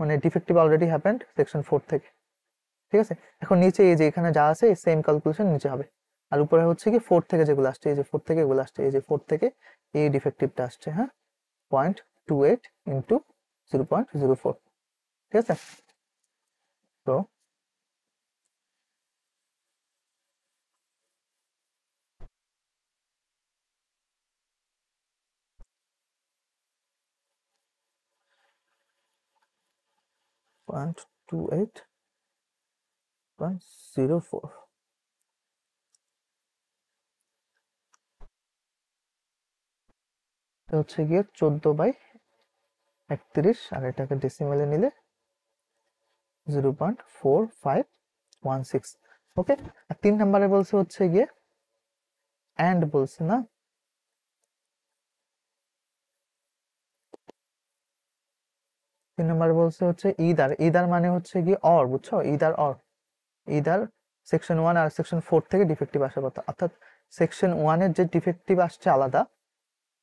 A: মানে ডিফেক্টিভ অলরেডি হ্যাপেন্ড সেকশন 4 থেকে, ঠিক আছে। এখন নিচে এই যে এখানে যা আছে সেম ক্যালকুলেশন নিচে হবে, আর উপরে হচ্ছে কি 4 থেকে যেগুলো আসছে, এই যে 4 থেকে এগুলো আসছে, এই যে 4 থেকে এই ডিফেক্টিভটা আসছে, হ্যাঁ 0.28 ইন্টু 0.04, ঠিক আছে। তো পয়েন্ট 28.04, এটা হচ্ছে গিয়ে 14/31, আর এটাকে ডেসিমেলে নিলে 0.4516। ওকে, আর 3 নম্বরে বলছে হচ্ছে গিয়ে অ্যান্ড বলছে না, 3 নম্বরে বলছে হচ্ছে ইদার। ইদার মানে হচ্ছে গিয়ে অর, বুঝছো? ইদার অর, ইদার সেকশন 1 আর সেকশন 4 থেকে ডিফেক্টিভ আসার কথা, অর্থাৎ সেকশন 1 এর যে ডিফেক্টিভ আসছে আলাদা,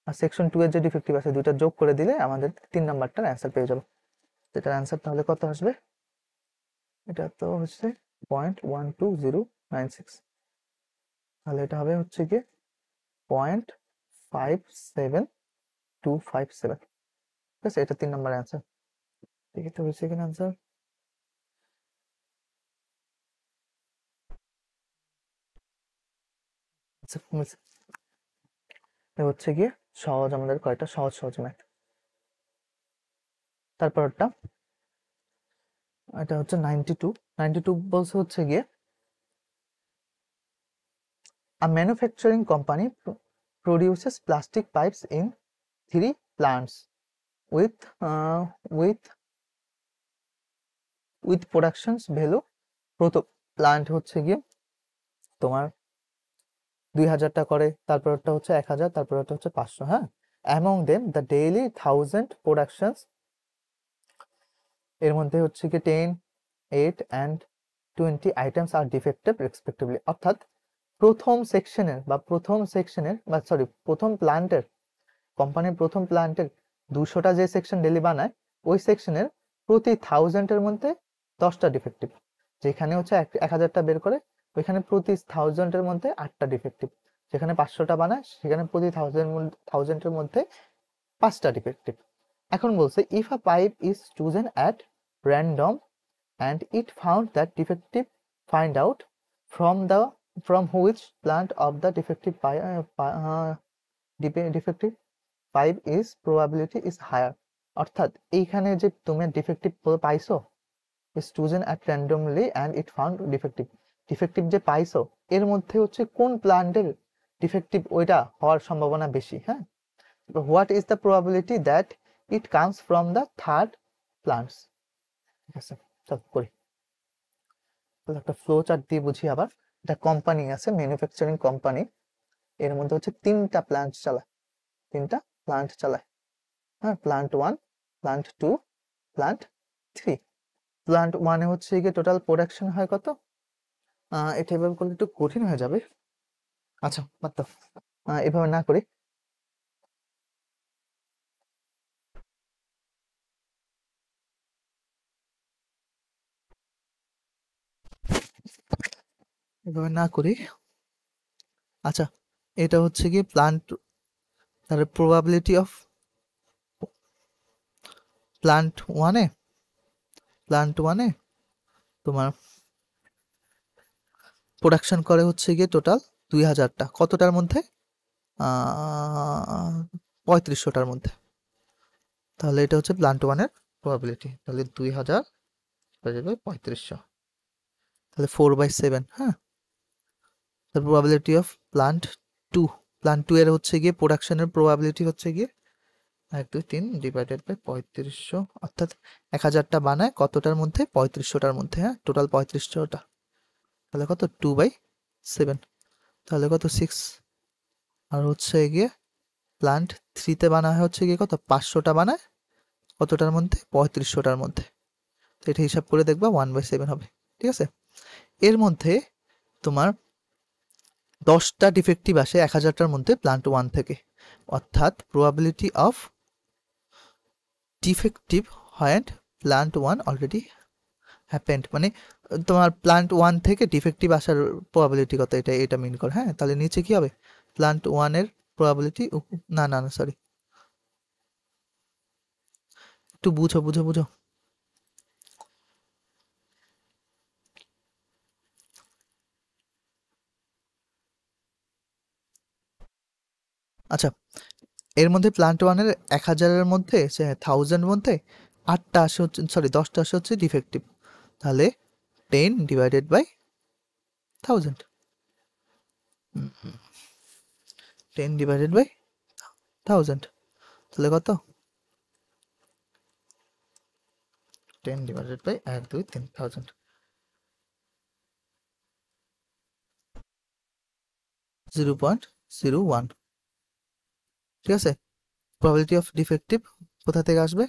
A: আর সেকশন 2 এর যে ডিফেক্টিভ আছে, দুইটা যোগ করে দিলে আমাদের 3 নাম্বারটার অ্যান্সার পেয়ে যাবো। এটার অ্যান্সার তাহলে কত আসবে? এটা তো হচ্ছে 0.12096, তাহলে এটা হবে হচ্ছে গিয়ে 0.57257। ঠিক আছে, এটা 3 নাম্বার অ্যান্সার। দেখি তো হয়েছে কিনা অ্যান্সার। হচ্ছে গিয়ে সহজ, আমাদের কয়টা সহজ সহজ ম্যাথ। তারপরটা এটা হচ্ছে 92। 92 বলছে হচ্ছে গিয়ে a manufacturing company produces plastic pipes in 3 plants with uh, with with productions value। প্রথম প্লান্ট হচ্ছে গিয়ে তোমার 2000টা করে, তারপরটা হচ্ছে 1000, তারপরটা হচ্ছে 500। হ্যাঁ, among them the daily 1000 productions, এর মধ্যে হচ্ছে কি 10, 8 and 20 items are defective respectively। অর্থাৎ প্রথম সেকশনের বা সরি প্রথম প্ল্যান্টের, কোম্পানির প্রথম প্ল্যান্টের 200টা যে সেকশন ডেলি বানায়, ওই সেকশনের প্রতি 1000-এর মধ্যে 10টা ডিফেক্টিভ। যেখানে হচ্ছে 1000টা বের করে, ওইখানে প্রতি 1000-এর মধ্যে 8টা ডিফেক্টিভ। যেখানে 500টা বানায়, সেখানে প্রতি 1000-এর মধ্যে 5টা ডিফেক্টিভ। এখন বলছে if a pipe is chosen at random and it found that defective, find out from which plant of the defective pipe is probability is higher। অর্থাৎ এইখানে যে তুমি ডিফেক্টিভ পাইছো, is chosen at randomly and it found defective, defective যে পাইছো এর মধ্যে হচ্ছে কোন প্লান্টের ডিফেক্টিভ ওইটা হওয়ার সম্ভাবনা বেশি। হ্যাঁ, what is the probability that it comes from the third plants. ঠিক আছে, চল করি। একটা ফ্লো চার্ট দিয়ে বুঝি আবার। একটা কোম্পানি আছে, ম্যানুফ্যাকচারিং কোম্পানি, এর মধ্যে হচ্ছে 3টা প্ল্যান্ট চালায়, 3টা প্ল্যান্ট চালায়। হ্যাঁ, প্ল্যান্ট 1, প্ল্যান্ট 2, প্ল্যান্ট 3। প্ল্যান্ট 1-এ হচ্ছে গিয়ে টোটাল প্রোডাকশন হয় কত? এটা এভাবে করলে একটু কঠিন হয়ে যাবে। আচ্ছা বাদ দাও, এভাবে না করি। এভাবে না করি। আচ্ছা, এটা হচ্ছে গিয়ে প্ল্যান্ট, তাহলে প্রবাবিলিটি অফ প্ল্যান্ট 1-এ, তোমার প্রোডাকশন করে হচ্ছে গিয়ে টোটাল 2000টা, কতটার মধ্যে? 3500টার মধ্যে। তাহলে এটা হচ্ছে প্ল্যান্ট 1-এর প্রবাবিলিটি, তাহলে 2000 হয়ে যাবে 3500, তাহলে 4/7। হ্যাঁ, তার প্রবাবিলিটি অফ প্ল্যান্ট 2, প্ল্যান্ট 2 এর হচ্ছে গিয়ে প্রোডাকশনের প্রবাবিলিটি হচ্ছে গিয়ে 1 2 3 ডিভাইডেড বাই 3500, অর্থাৎ 1000টা বানায় কতটার মধ্যে? 3500টার মধ্যে। হ্যাঁ, টোটাল 3500টা, তাহলে কত? 2/7, তাহলে কত? 6। আর হচ্ছে গিয়ে প্ল্যান্ট 3-তে বানায় হচ্ছে গিয়ে কত? 500টা বানায় কতটার মধ্যে? 3500টার মধ্যে। তো এটা হিসাব করে দেখবা 1/7 হবে। ঠিক আছে, এর মধ্যে তোমার 10টা ডিফেক্টিভ আসে 1000টার মধ্যে প্ল্যান্ট 1 থেকে, অর্থাৎ probability of defective when plant 1 already happened, মানে তোমার প্ল্যান্ট 1 থেকে ডিফেক্টিভ আসার প্রবাবিলিটি কত, এটা মিন করে। হ্যাঁ, তাহলে নিচে কি হবে? প্ল্যান্ট 1 এর প্রবাবিলিটি, না না না সরি, একটু বুঝো বুঝো বুঝো। আচ্ছা, এর মধ্যে প্ল্যান্ট 1-এর 1000-এর মধ্যে, 1000 মধ্যে 8টা আসে হচ্ছে, সরি 10টা আসে হচ্ছে ডিফেক্টিভ, তাহলে 10 ডিভাইডেড বাই 1000, 10 ডিভাইডেড বাই 1000, তাহলে কত 10 ডিভাইডেড বাই 1 2 3000 0.01। ঠিক আছে, প্রবাবিলিটি অফ ডিফেক্টিভ কোথা থেকে আসবে?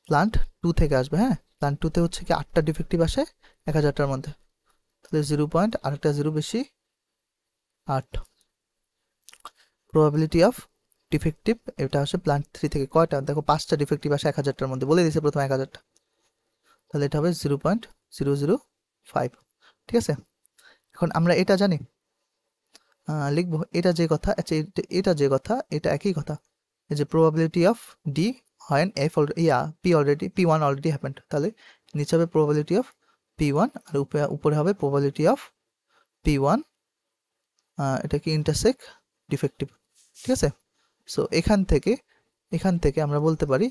A: প্লান্ট 2 থেকে আসবে। হ্যাঁ, প্লান্ট 2 তে হচ্ছে কি 8টা ডিফেক্টিভ আসে 1000টার মধ্যে, তাহলে 0 পয়েন্ট আরেকটা 0 বেশি 8। প্রবাবিলিটি অফ ডিফেক্টিভ এটা আসে প্লান্ট 3 থেকে, কয়টা দেখো 5টা ডিফেক্টিভ আসে 1000টার মধ্যে, বলে দিয়েছে প্রথমে 1000টা, তাহলে এটা হবে 0.005। ঠিক আছে, এখন আমরা এটা জানি, লিখবো এটা যে কথা, আচ্ছা এটা যে কথা, এটা একই কথা। এই যে প্রবাবিলিটি অফ ডি হয় F P already P1 already happened, তাহলে নিচে হবে প্রবাবিলিটি অফ P1 আর উপরে হবে প্রবাবিলিটি অফ P1, এটা কি ইন্টারসেক্ট ডিফেক্টিভ। ঠিক আছে, সো এখান থেকে আমরা বলতে পারি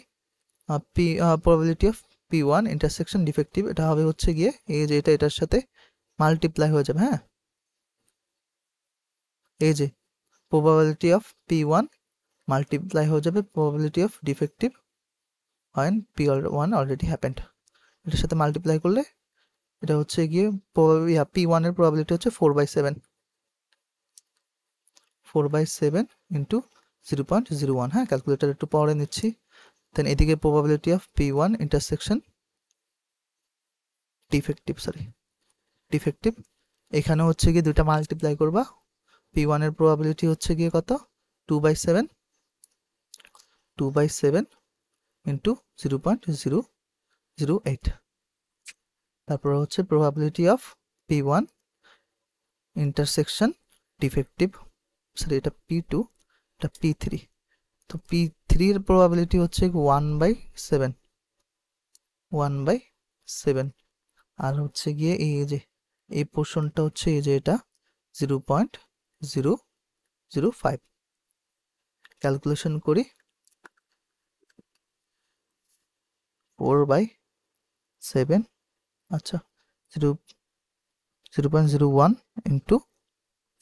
A: probability of P1 intersection defective এটা হবে হচ্ছে গিয়ে এই যে এটা এটার সাথে মাল্টিপ্লাই হয়ে যাবে। হ্যাঁ, এই যে প্রবাবিলিটি অফ P1 মাল্টিপ্লাই হয়ে যাবে probability of defective when P1 already happened, এটার সাথে মাল্টিপ্লাই করলে এটা হচ্ছে গিয়ে P1 এর প্রবাবিলিটি হচ্ছে 4/7 ইন্টু 0.01। হ্যাঁ, ক্যালকুলেটার একটু পরে নিচ্ছি। দেন এদিকে probability of P1 intersection defective এখানে হচ্ছে গিয়ে দুইটা মাল্টিপ্লাই করবা, P1 এর প্রবাবিলিটি হচ্ছে গিয়ে কত 2/7 ইন্টু 0.008। তারপর হচ্ছে probability of P1 intersection defective, sorry এটা P2 এটা P3, তো P3 এর প্রবাবিলিটি হচ্ছে 1/7 আর হচ্ছে গিয়ে এই যে এই পোর্শনটা হচ্ছে এই যে এটা 0.005। ক্যালকুলেশন করি 4/7, আচ্ছা 0.01 ইন্টু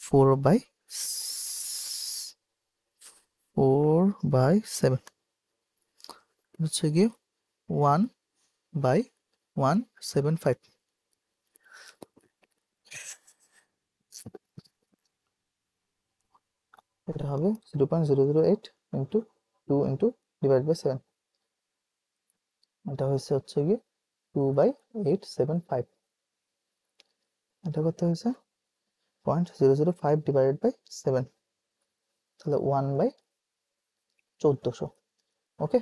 A: 4/7 হচ্ছে গিয়ে 1/175। এটা হবে 0.008 ইন্টু 2 ইন্টু ডিভাইড বাই 7, এটা হচ্ছে গিয়ে 2/875। এটা কত হয়েছে 0.005 ডিভাইডেড বাই 7, তাহলে 1/1400। ওকে,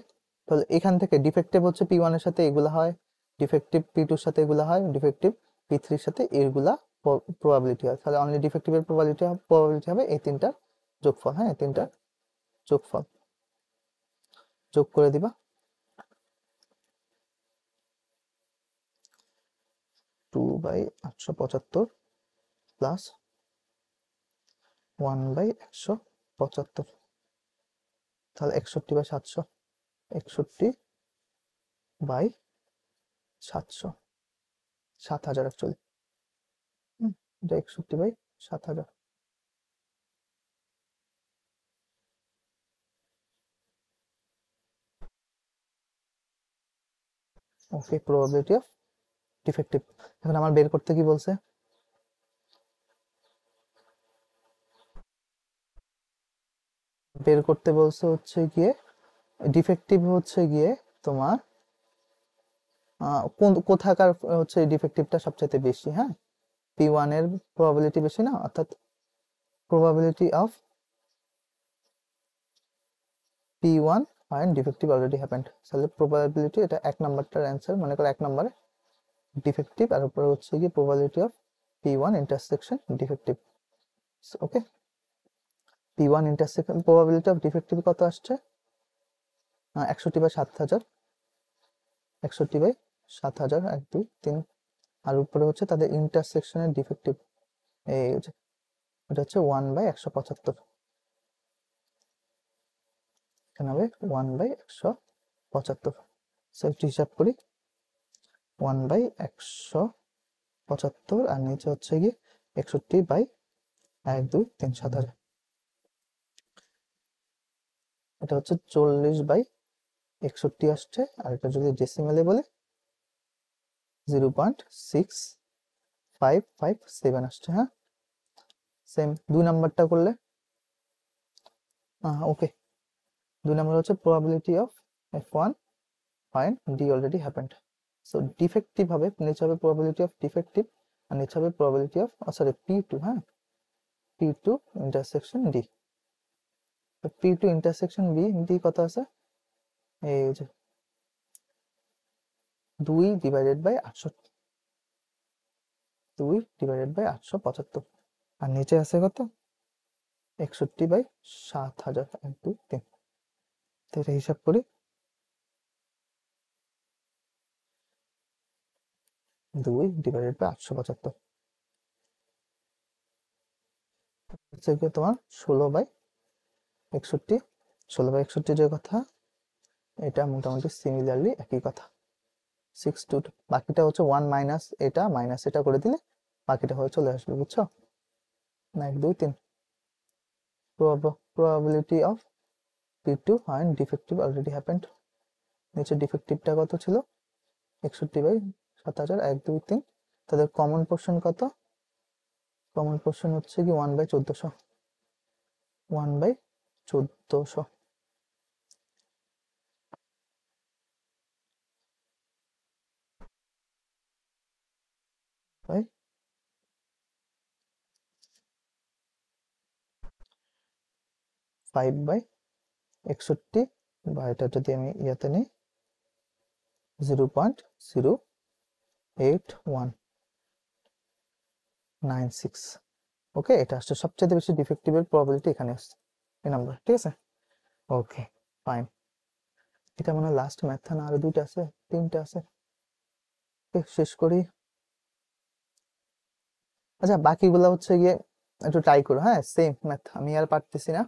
A: তাহলে এখান থেকে ডিফেক্টিভ হচ্ছে P1 এর সাথে এগুলা হয়, ডিফেক্টিভ P2 এর সাথে এগুলা হয়, ডিফেক্টিভ P3 এর সাথে এগুলা প্রবাবিলিটি হয়, তাহলে অনলি ডিফেক্টিভের প্রবাবিলিটি হবে এই তিনটার যোগফল। হ্যাঁ, তিনটার যোগফল যোগ করে দিবা, 2/875 প্লাস 1/175, তাহলে 61/700, 61/700, 7000 অ্যাকচুয়ালি, এটা 61/7000। ওকে, প্রবাবিলিটি অফ ডিফেক্টিভ। এখন আমার বের করতে কি বলছে, বের করতে বলছে হচ্ছে গিয়ে ডিফেক্টিভ হচ্ছে গিয়ে তোমার কোথাকার হচ্ছে ডিফেক্টিভটা সবচেয়ে বেশি। হ্যাঁ, P1 এর প্রবাবিলিটি বেশি না, অর্থাৎ probability of P1 when defective already happened, তাহলে প্রবাবিলিটি এটা 1 নাম্বারটার অ্যান্সার, মনে করো 1 নম্বরে ডিফেক্টিভ আর উপরে হচ্ছে গিয়ে probability of P1 intersection defective. Okay, P1 intersection probability of defective কত আসছে 61/7000, 61/7000 1 2 3, আর উপরে হচ্ছে তাদের ইন্টারসেকশনের ডিফেক্টিভ, এই যে এটা হচ্ছে 1/175, এখানে হবে 1/175। সো একটু হিসাব করি, 1/175 আর নিচে হচ্ছে গিয়ে 61/1 2 3 7000। এটা হচ্ছে 40/61 আসছে, আর এটা যদি ডেসিমেলে বলে 0.6557 আসছে। হ্যাঁ, সেম 2 নাম্বারটা করলে ওকে। 2 নাম্বার হচ্ছে probability of F1 find D already happened. So defective হবে, নিচে হবে প্রবাবিলিটি অফ ডিফেক্টিভ, আর নিচে হবে প্রবাবিলিটি অফ সরি P2। হ্যাঁ, P2 intersection D। P2 intersection D কত আছে? এই যে 2/800, 2/875। আর নিচে আছে কত? 61/7000, 1 2 3। তো এটা হিসাব করি, 2/875 হচ্ছে কি তোমার 16/61। 16/61 যে কথা, এটা মোটামুটি সিমিলারলি একই কথা। 6 2, বাকিটা হচ্ছে 1 মাইনাস এটা করে দিলে বাকিটা হয়ে চলে আসবে, বুঝছো না? 1 2 3 probability of P2 and defective already happened। নিচে ডিফেক্টিভটা কত ছিল? 61/7000, 1 2 3। তাদের কমন পোর্শন কত? কমন পোর্শন হচ্ছে কি 1/1400, 1/1400 বাই 5/61, বা এটা যদি আমি ইয়াতে নিই 0.08196। ওকে, এটা আসছে সবচেয়ে বেশি ডিফেক্টিভের প্রবাবিলিটি এখানে আসছে এই নাম্বার, ঠিক আছে? ওকে, ফাইন। এটা মনে হয় লাস্ট ম্যাথ, না আরো 2টা আছে, 3টা আছে। শেষ করি। আচ্ছা, বাকিগুলো হচ্ছে গিয়ে একটু ট্রাই করো। হ্যাঁ, সেম ম্যাথ, আমি আর পারতেছি না,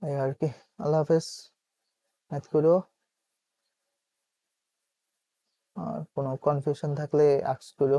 A: এই আর কি। আল্লাহ হাফেজ, ম্যাথ করো। আর কোনো কনফিউশন থাকলে আস্ক করো।